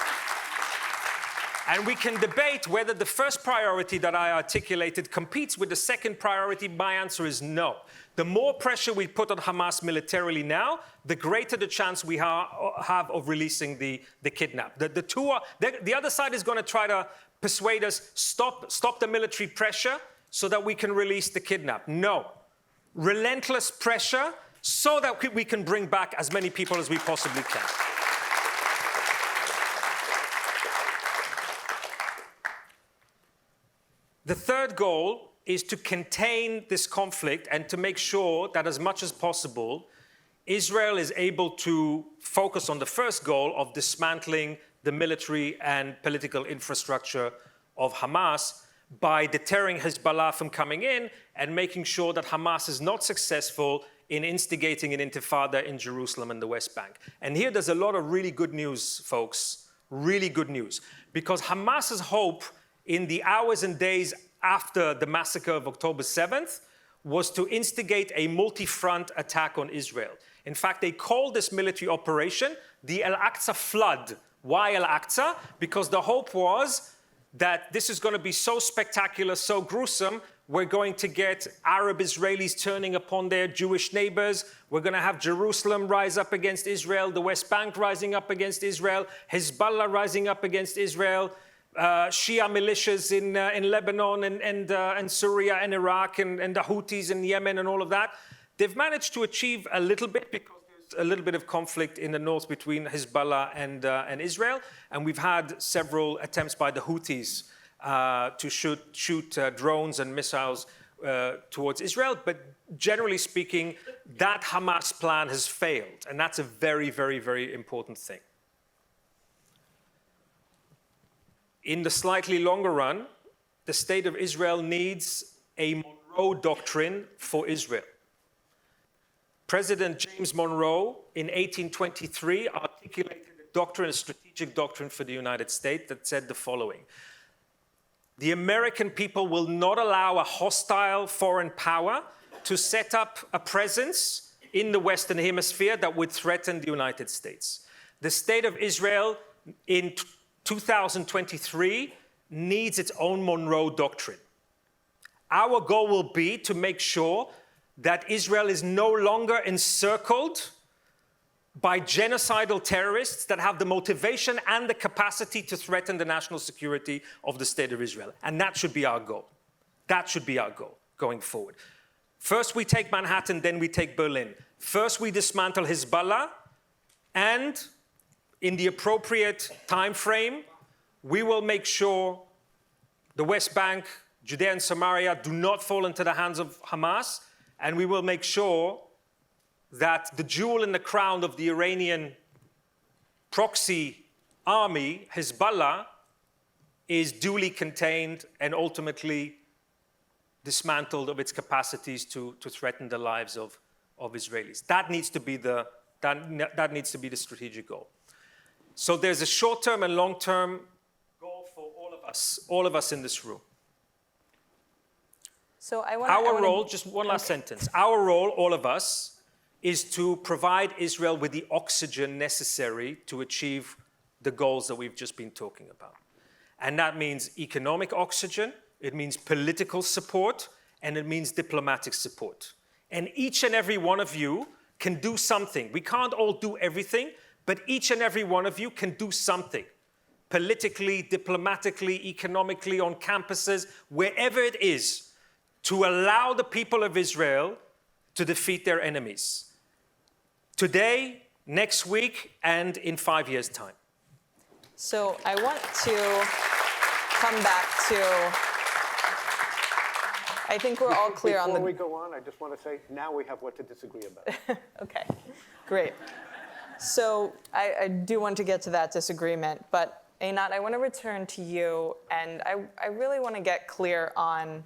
And we can debate whether the first priority that I articulated competes with the second priority. My answer is no. The more pressure we put on Hamas militarily now, the greater the chance we have of releasing the kidnapped. The other side is going to try to persuade us, stop the military pressure so that we can release the kidnapped. No. Relentless pressure so that we can bring back as many people as we possibly can. The third goal is to contain this conflict and to make sure that as much as possible, Israel is able to focus on the first goal of dismantling the military and political infrastructure of Hamas by deterring Hezbollah from coming in and making sure that Hamas is not successful in instigating an intifada in Jerusalem and the West Bank. And here there's a lot of really good news, folks, really good news. Because Hamas's hope in the hours and days after the massacre of October 7th was to instigate a multi-front attack on Israel. In fact, they called this military operation the Al-Aqsa Flood. Why Al-Aqsa? Because the hope was that this is going to be so spectacular, so gruesome, we're going to get Arab Israelis turning upon their Jewish neighbors. We're going to have Jerusalem rise up against Israel, the West Bank rising up against Israel, Hezbollah rising up against Israel, Shia militias in Lebanon and Syria and Iraq and the Houthis in Yemen and all of that. They've managed to achieve a little bit because there's a little bit of conflict in the north between Hezbollah and Israel. And we've had several attempts by the Houthis to shoot drones and missiles towards Israel. But generally speaking, that Hamas plan has failed. And that's a very, very, very important thing. In the slightly longer run, the state of Israel needs a Monroe Doctrine for Israel. President James Monroe in 1823 articulated a strategic doctrine for the United States that said the following: the American people will not allow a hostile foreign power to set up a presence in the Western Hemisphere that would threaten the United States. The state of Israel in 2023 needs its own Monroe Doctrine. Our goal will be to make sure that Israel is no longer encircled by genocidal terrorists that have the motivation and the capacity to threaten the national security of the state of Israel. And that should be our goal. That should be our goal going forward. First we take Manhattan, then we take Berlin. First we dismantle Hezbollah, and in the appropriate time frame, we will make sure the West Bank, Judea and Samaria do not fall into the hands of Hamas, and we will make sure that the jewel in the crown of the Iranian proxy army, Hezbollah, is duly contained and ultimately dismantled of its capacities to threaten the lives of Israelis. That needs to be the strategic goal. So there's a short-term and long-term goal for all of us in this room. So our role, just one last sentence, our role, all of us, is to provide Israel with the oxygen necessary to achieve the goals that we've just been talking about. And that means economic oxygen, it means political support, and it means diplomatic support. And each and every one of you can do something. We can't all do everything, but each and every one of you can do something. Politically, diplomatically, economically, on campuses, wherever it is, to allow the people of Israel to defeat their enemies. Today, next week, and in 5 years' time. So I want to come back to, I think we're all clear on the... Before we go on, I just want to say, now we have what to disagree about. Okay, great. So I do want to get to that disagreement, but Einat, I want to return to you, and I really want to get clear on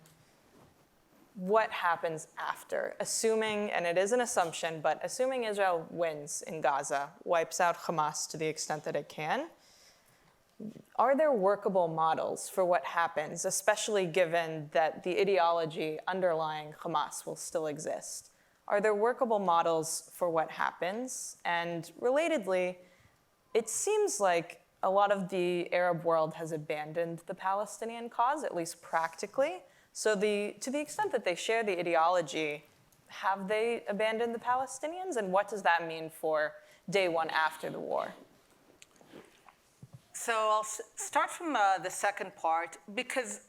what happens after, assuming, and it is an assumption, but assuming Israel wins in Gaza, wipes out Hamas to the extent that it can, are there workable models for what happens, especially given that the ideology underlying Hamas will still exist? Are there workable models for what happens? And relatedly, it seems like a lot of the Arab world has abandoned the Palestinian cause, at least practically. So to the extent that they share the ideology, have they abandoned the Palestinians? And what does that mean for day one after the war? So I'll start from the second part, because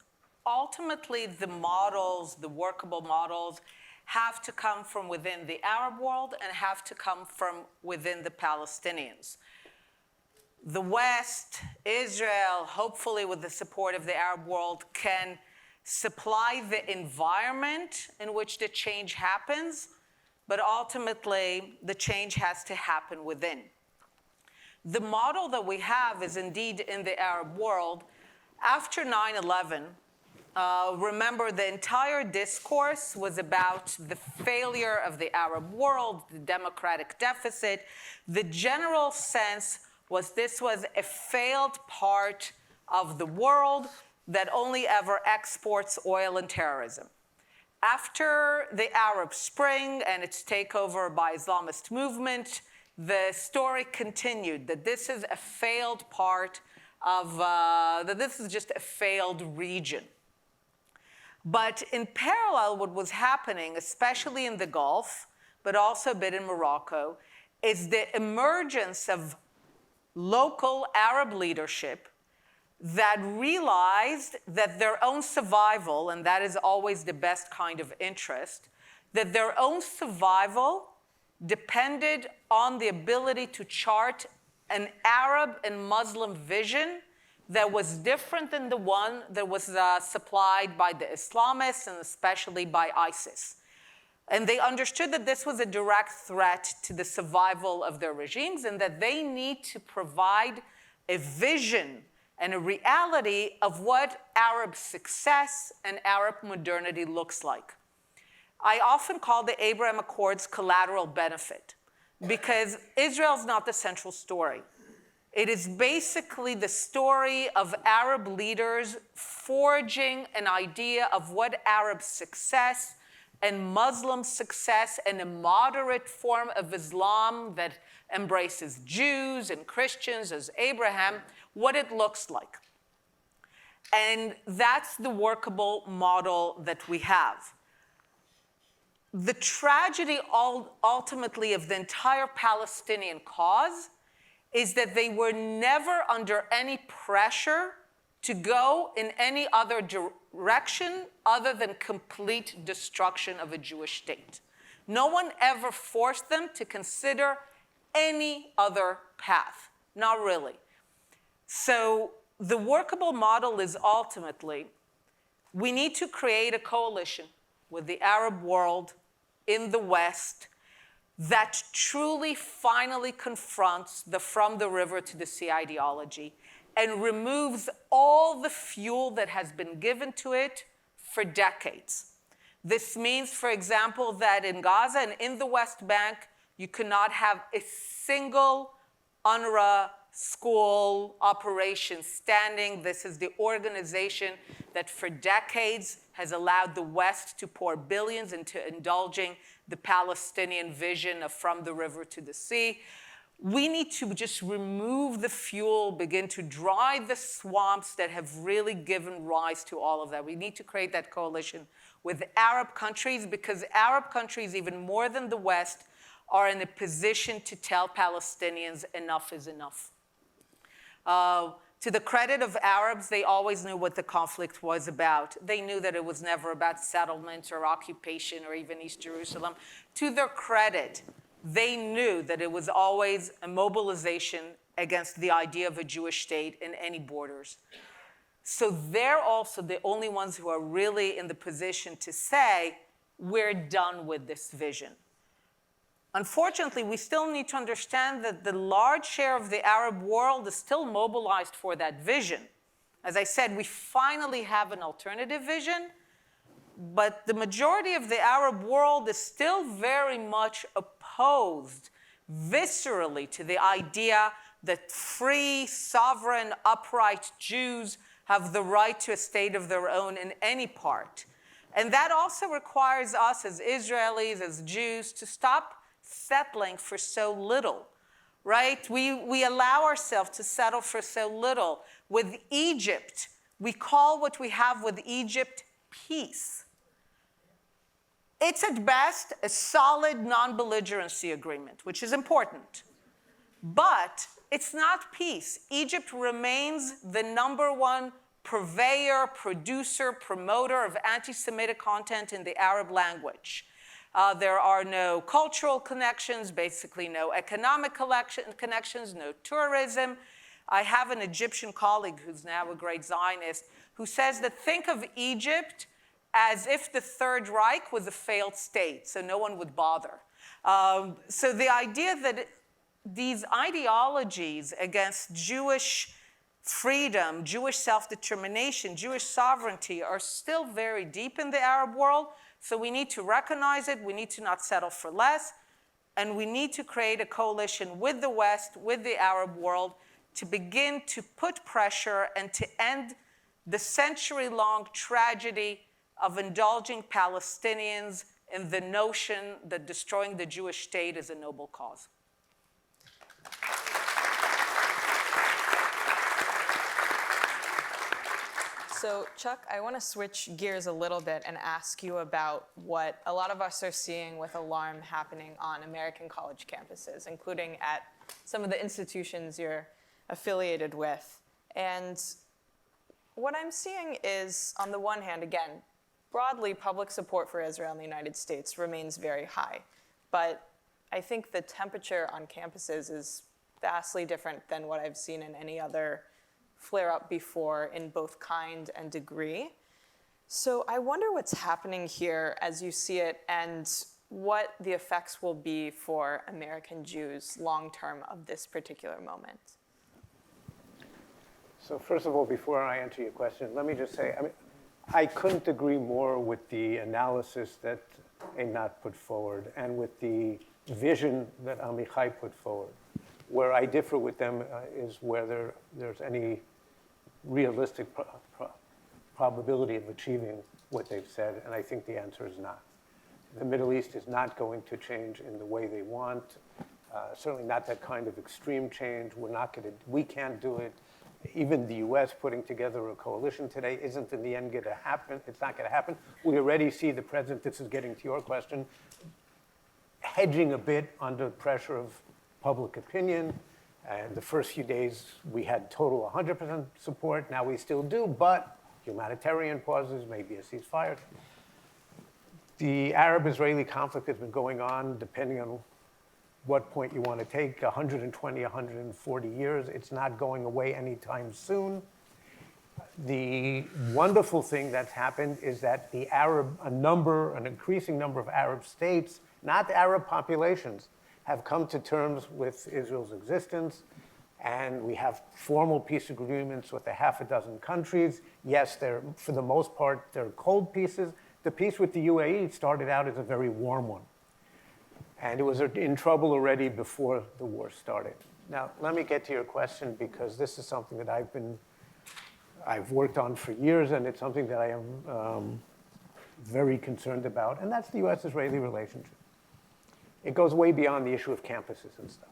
ultimately the models, the workable models, have to come from within the Arab world and have to come from within the Palestinians. The West, Israel, hopefully with the support of the Arab world, can supply the environment in which the change happens, but ultimately the change has to happen within. The model that we have is indeed in the Arab world. After 9/11, remember the entire discourse was about the failure of the Arab world, the democratic deficit. The general sense was this was a failed part of the world that only ever exports oil and terrorism. After the Arab Spring and its takeover by Islamist movement, the story continued that this is a failed part of, that this is just a failed region. But in parallel, what was happening, especially in the Gulf, but also a bit in Morocco, is the emergence of local Arab leadership that realized that their own survival, and that is always the best kind of interest, that their own survival depended on the ability to chart an Arab and Muslim vision that was different than the one that was supplied by the Islamists and especially by ISIS. And they understood that this was a direct threat to the survival of their regimes and that they need to provide a vision and a reality of what Arab success and Arab modernity looks like. I often call the Abraham Accords collateral benefit because Israel's not the central story. It is basically the story of Arab leaders forging an idea of what Arab success and Muslim success and a moderate form of Islam that embraces Jews and Christians as Abraham, what it looks like. And that's the workable model that we have. The tragedy ultimately of the entire Palestinian cause is that they were never under any pressure to go in any other direction other than complete destruction of a Jewish state. No one ever forced them to consider any other path, not really. So the workable model is ultimately, we need to create a coalition with the Arab world in the West that truly finally confronts the from the river to the sea ideology and removes all the fuel that has been given to it for decades. This means, for example, that in Gaza and in the West Bank, you cannot have a single UNRWA school operation standing. This is the organization that for decades has allowed the West to pour billions into indulging the Palestinian vision of from the river to the sea. We need to just remove the fuel, begin to dry the swamps that have really given rise to all of that. We need to create that coalition with Arab countries because Arab countries, even more than the West, are in a position to tell Palestinians enough is enough. To the credit of Arabs, they always knew what the conflict was about. They knew that it was never about settlement or occupation or even East Jerusalem. To their credit, they knew that it was always a mobilization against the idea of a Jewish state in any borders. So they're also the only ones who are really in the position to say, we're done with this vision. Unfortunately, we still need to understand that the large share of the Arab world is still mobilized for that vision. As I said, we finally have an alternative vision, but the majority of the Arab world is still very much opposed viscerally to the idea that free, sovereign, upright Jews have the right to a state of their own in any part. And that also requires us as Israelis, as Jews, to stop settling for so little, right? We allow ourselves to settle for so little. With Egypt, we call what we have with Egypt peace. It's at best a solid non-belligerency agreement, which is important. But it's not peace. Egypt remains the #1 purveyor, producer, promoter of anti-Semitic content in the Arab language. There are no cultural connections, basically no economic connections, no tourism. I have an Egyptian colleague who's now a great Zionist who says that think of Egypt as if the Third Reich was a failed state, so no one would bother. So the idea that these ideologies against Jewish freedom, Jewish self-determination, Jewish sovereignty are still very deep in the Arab world. So we need to recognize it, we need to not settle for less, and we need to create a coalition with the West, with the Arab world, to begin to put pressure and to end the century-long tragedy of indulging Palestinians in the notion that destroying the Jewish state is a noble cause. So Chuck, I want to switch gears a little bit and ask you about what a lot of us are seeing with alarm happening on American college campuses, including at some of the institutions you're affiliated with. And what I'm seeing is, on the one hand, again, broadly, public support for Israel in the United States remains very high. But I think the temperature on campuses is vastly different than what I've seen in any other flare-up before in both kind and degree. So I wonder what's happening here as you see it and what the effects will be for American Jews long-term of this particular moment. So first of all, before I answer your question, let me just say, I couldn't agree more with the analysis that Einat put forward and with the vision that Amichai put forward. Where I differ with them is whether there's any realistic probability of achieving what they've said, and I think the answer is not. the Middle East is not going to change in the way they want. Certainly not that kind of extreme change. We can't do it. Even the US putting together a coalition today isn't in the end going to happen. It's not going to happen. We already see the president, this is getting to your question, hedging a bit under pressure of public opinion. And the first few days, we had total 100% support. Now we still do, but humanitarian pauses, maybe a ceasefire. The Arab-Israeli conflict has been going on, depending on what point you want to take, 120, 140 years. It's not going away anytime soon. The wonderful thing that's happened is that an increasing number of Arab states, not Arab populations, have come to terms with Israel's existence. And we have formal peace agreements with a half a dozen countries. Yes, for the most part, they're cold pieces. The peace with the UAE started out as a very warm one. And it was in trouble already before the war started. Now, let me get to your question, because this is something that I've worked on for years, and it's something that I am very concerned about, and that's the US-Israeli relationship. It goes way beyond the issue of campuses and stuff.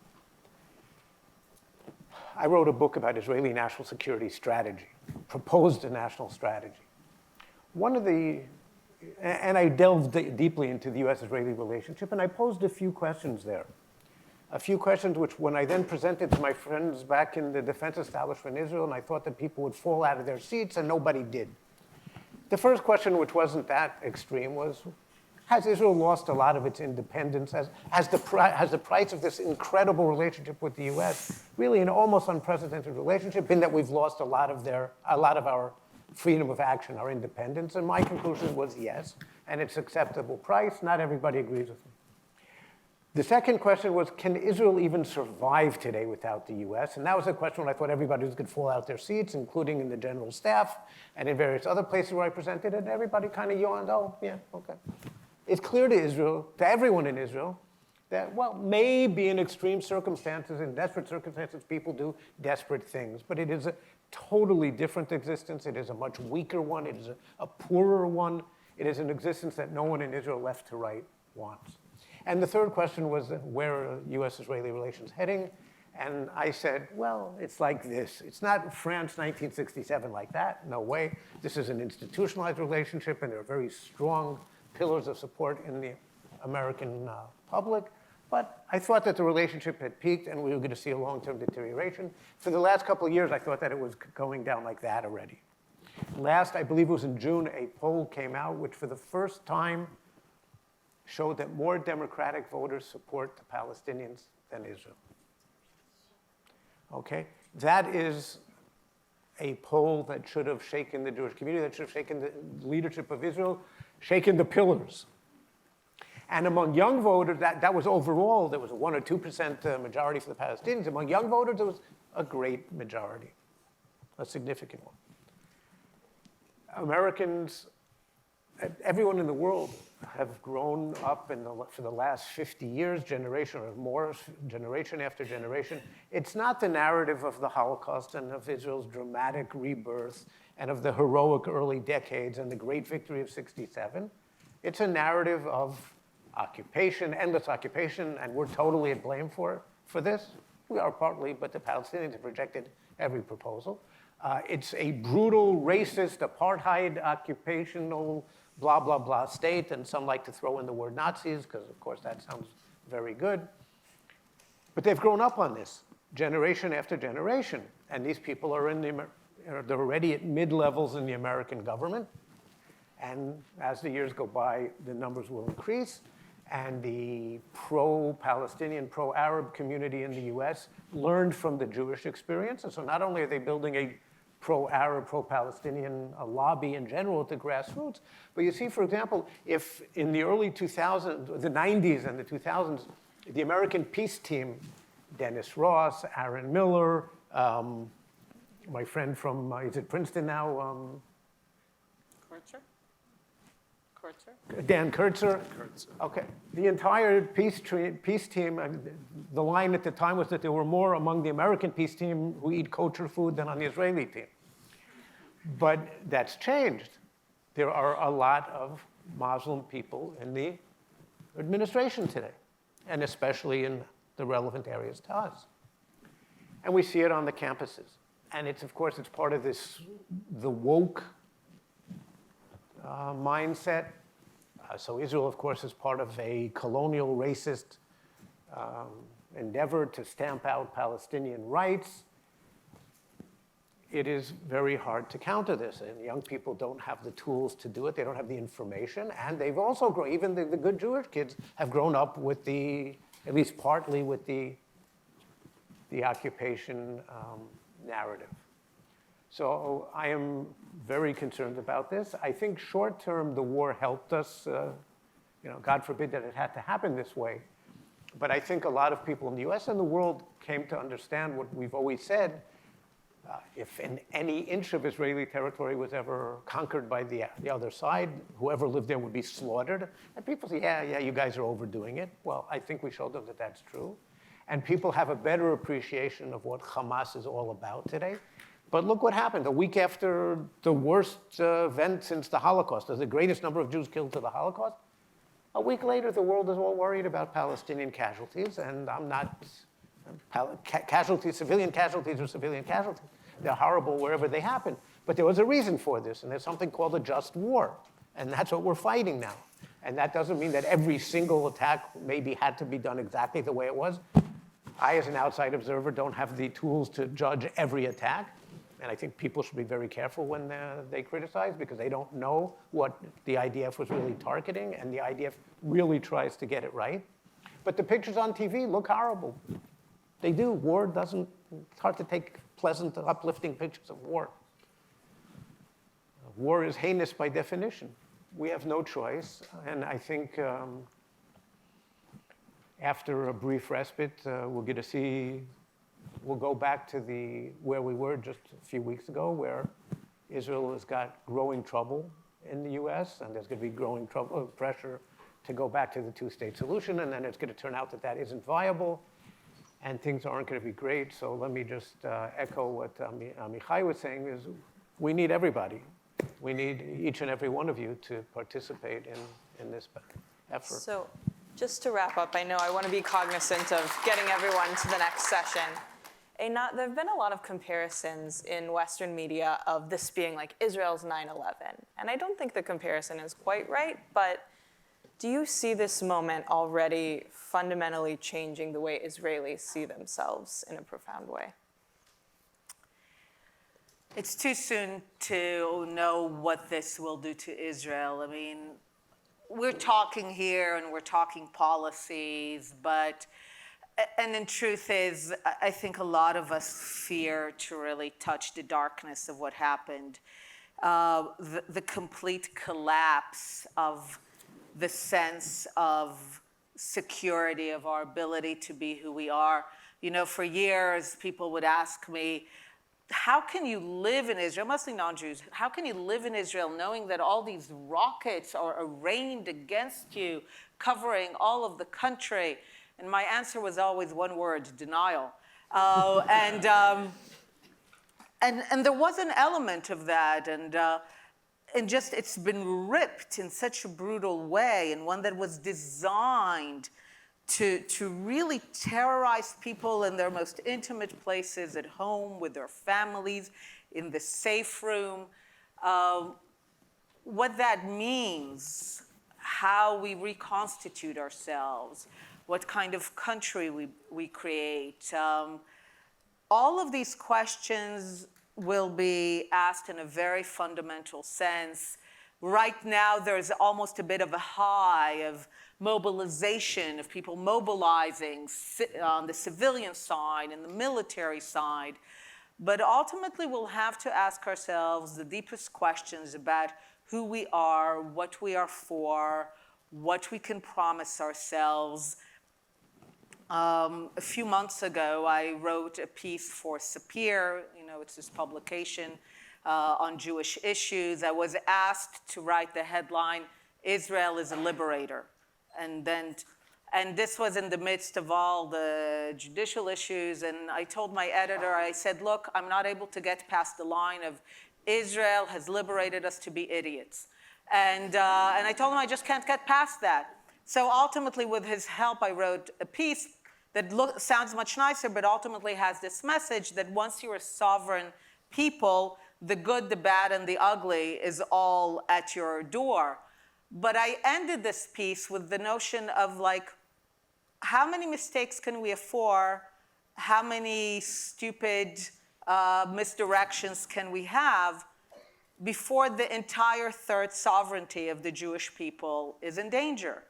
I wrote a book about Israeli national security strategy, proposed a national strategy. And I delved deeply into the US-Israeli relationship, and I posed a few questions there. A few questions which, when I then presented to my friends back in the defense establishment in Israel, and I thought that people would fall out of their seats, and nobody did. The first question, which wasn't that extreme, was, has Israel lost a lot of its independence? Has the price of this incredible relationship with the US, really an almost unprecedented relationship, been that we've lost a lot of our freedom of action, our independence? And my conclusion was yes, and it's acceptable price. Not everybody agrees with me. The second question was, can Israel even survive today without the US? And that was a question where I thought everybody was going to fall out their seats, including in the general staff and in various other places where I presented it, and everybody kind of yawned, oh, yeah, okay. It's clear to Israel, to everyone in Israel, that, well, maybe in extreme circumstances, in desperate circumstances, people do desperate things. But it is a totally different existence. It is a much weaker one. It is a poorer one. It is an existence that no one in Israel, left to right, wants. And the third question was, where are US-Israeli relations heading? And I said, well, it's like this. It's not France 1967 like that. No way. This is an institutionalized relationship, and there are very strong pillars of support in the American public. But I thought that the relationship had peaked and we were going to see a long-term deterioration. For the last couple of years, I thought that it was going down like that already. Last, I believe it was in June, a poll came out which for the first time showed that more Democratic voters support the Palestinians than Israel. Okay? That is a poll that should have shaken the Jewish community, that should have shaken the leadership of Israel, shaken the pillars. And among young voters, that was overall, there was a 1 or 2% majority for the Palestinians. Among young voters, there was a great majority, a significant one. Americans, everyone in the world, have grown up for the last 50 years, generation or more, generation after generation. It's not the narrative of the Holocaust and of Israel's dramatic rebirth and of the heroic early decades and the great victory of '67. It's a narrative of occupation, endless occupation, and we're totally at blame for this. We are partly, but the Palestinians have rejected every proposal. It's a brutal, racist, apartheid, occupational, blah, blah, blah state, and some like to throw in the word Nazis, because of course that sounds very good. But they've grown up on this, generation after generation, and these people are they're already at mid-levels in the American government, and as the years go by, the numbers will increase, and the pro-Palestinian, pro-Arab community in the US learned from the Jewish experience, and so not only are they building a pro-Arab, pro-Palestinian lobby in general at the grassroots, but you see, for example, if in the early 2000s, the 90s and the 2000s, the American peace team, Dennis Ross, Aaron Miller, my friend from, is it Princeton now? Dan Kurtzer. Okay. The entire peace team, the line at the time was that there were more among the American peace team who eat kosher food than on the Israeli team. But that's changed. There are a lot of Muslim people in the administration today, and especially in the relevant areas to us. And we see it on the campuses. And it's, of course, it's part of this, the woke mindset. So Israel, of course, is part of a colonial racist endeavor to stamp out Palestinian rights. It is very hard to counter this, and young people don't have the tools to do it. They don't have the information, and they've also grown, even the good Jewish kids have grown up with the, at least partly with the occupation narrative. So I am very concerned about this. I think short term, the war helped us. God forbid that it had to happen this way. But I think a lot of people in the US and the world came to understand what we've always said. If any inch of Israeli territory was ever conquered by the other side, whoever lived there would be slaughtered. And people say, yeah, you guys are overdoing it. Well, I think we showed them that that's true. And people have a better appreciation of what Hamas is all about today. But look what happened. A week after the worst event since the Holocaust, the greatest number of Jews killed to the Holocaust, a week later, the world is all worried about Palestinian casualties. And I'm not, casualties, civilian casualties are civilian casualties. They're horrible wherever they happen. But there was a reason for this, and there's something called a just war. And that's what we're fighting now. And that doesn't mean that every single attack maybe had to be done exactly the way it was. I, as an outside observer, don't have the tools to judge every attack. And I think people should be very careful when they criticize, because they don't know what the IDF was really targeting, and the IDF really tries to get it right. But the pictures on TV look horrible. They do. War doesn't, it's hard to take pleasant, uplifting pictures of war. War is heinous by definition. We have no choice. And I think after a brief respite, we're going to see, we'll go back to where we were just a few weeks ago, where Israel has got growing trouble in the US, and there's going to be growing pressure to go back to the two-state solution, and then it's going to turn out that that isn't viable, and things aren't going to be great. So let me just echo what Amichai was saying, is we need everybody. We need each and every one of you to participate in this effort. So just to wrap up, I know I want to be cognizant of getting everyone to the next session. Einat, there have been a lot of comparisons in Western media of this being like Israel's 9/11. And I don't think the comparison is quite right, but do you see this moment already fundamentally changing the way Israelis see themselves in a profound way? It's too soon to know what this will do to Israel. I mean, we're talking here and we're talking policies, and the truth is, I think a lot of us fear to really touch the darkness of what happened. The complete collapse of the sense of security, of our ability to be who we are. You know, for years, people would ask me, how can you live in Israel, mostly non-Jews, how can you live in Israel knowing that all these rockets are arraigned against you, covering all of the country? And my answer was always one word: denial. And there was an element of that, and just it's been ripped in such a brutal way, and one that was designed to really terrorize people in their most intimate places, at home, with their families, in the safe room. What that means, how we reconstitute ourselves, what kind of country we create. All of these questions will be asked in a very fundamental sense. Right now, there's almost a bit of a high of mobilization, of people mobilizing on the civilian side and the military side. But ultimately, we'll have to ask ourselves the deepest questions about who we are, what we are for, what we can promise ourselves. A few months ago, I wrote a piece for Sapir, it's this publication on Jewish issues. I was asked to write the headline, "Israel is a Liberator." And this was in the midst of all the judicial issues. And I told my editor, I said, look, I'm not able to get past the line of Israel has liberated us to be idiots. And I told him I just can't get past that. So ultimately, with his help, I wrote a piece that sounds much nicer, but ultimately has this message that once you're a sovereign people, the good, the bad, and the ugly is all at your door. But I ended this piece with the notion of like, how many mistakes can we afford? How many stupid misdirections can we have before the entire third sovereignty of the Jewish people is in danger?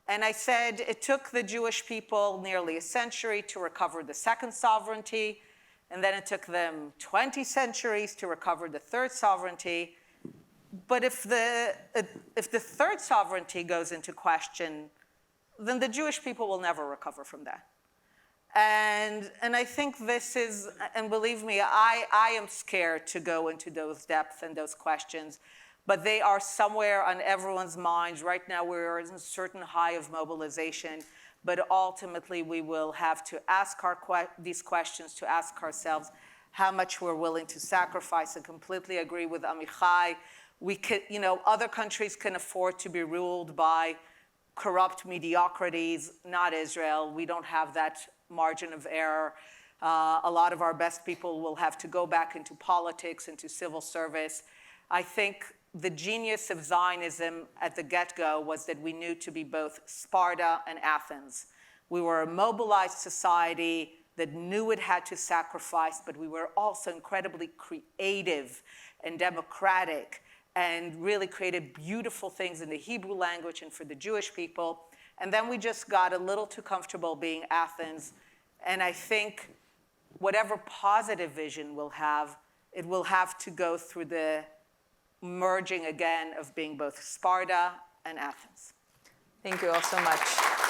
And I said it took the Jewish people nearly a century to recover the second sovereignty, and then it took them 20 centuries to recover the third sovereignty. But if the third sovereignty goes into question, then the Jewish people will never recover from that. And I think this is, and believe me, I am scared to go into those depths and those questions, but they are somewhere on everyone's minds. Right now, we're in a certain high of mobilization, but ultimately, we will have to ask these questions, to ask ourselves how much we're willing to sacrifice. I completely agree with Amichai. Other countries can afford to be ruled by corrupt mediocrities, not Israel. We don't have that margin of error. A lot of our best people will have to go back into politics, into civil service. I think the genius of Zionism at the get-go was that we knew to be both Sparta and Athens. We were a mobilized society that knew it had to sacrifice, but we were also incredibly creative and democratic and really created beautiful things in the Hebrew language and for the Jewish people. And then we just got a little too comfortable being Athens. And I think whatever positive vision we'll have, it will have to go through the merging again of being both Sparta and Athens. Thank you all so much.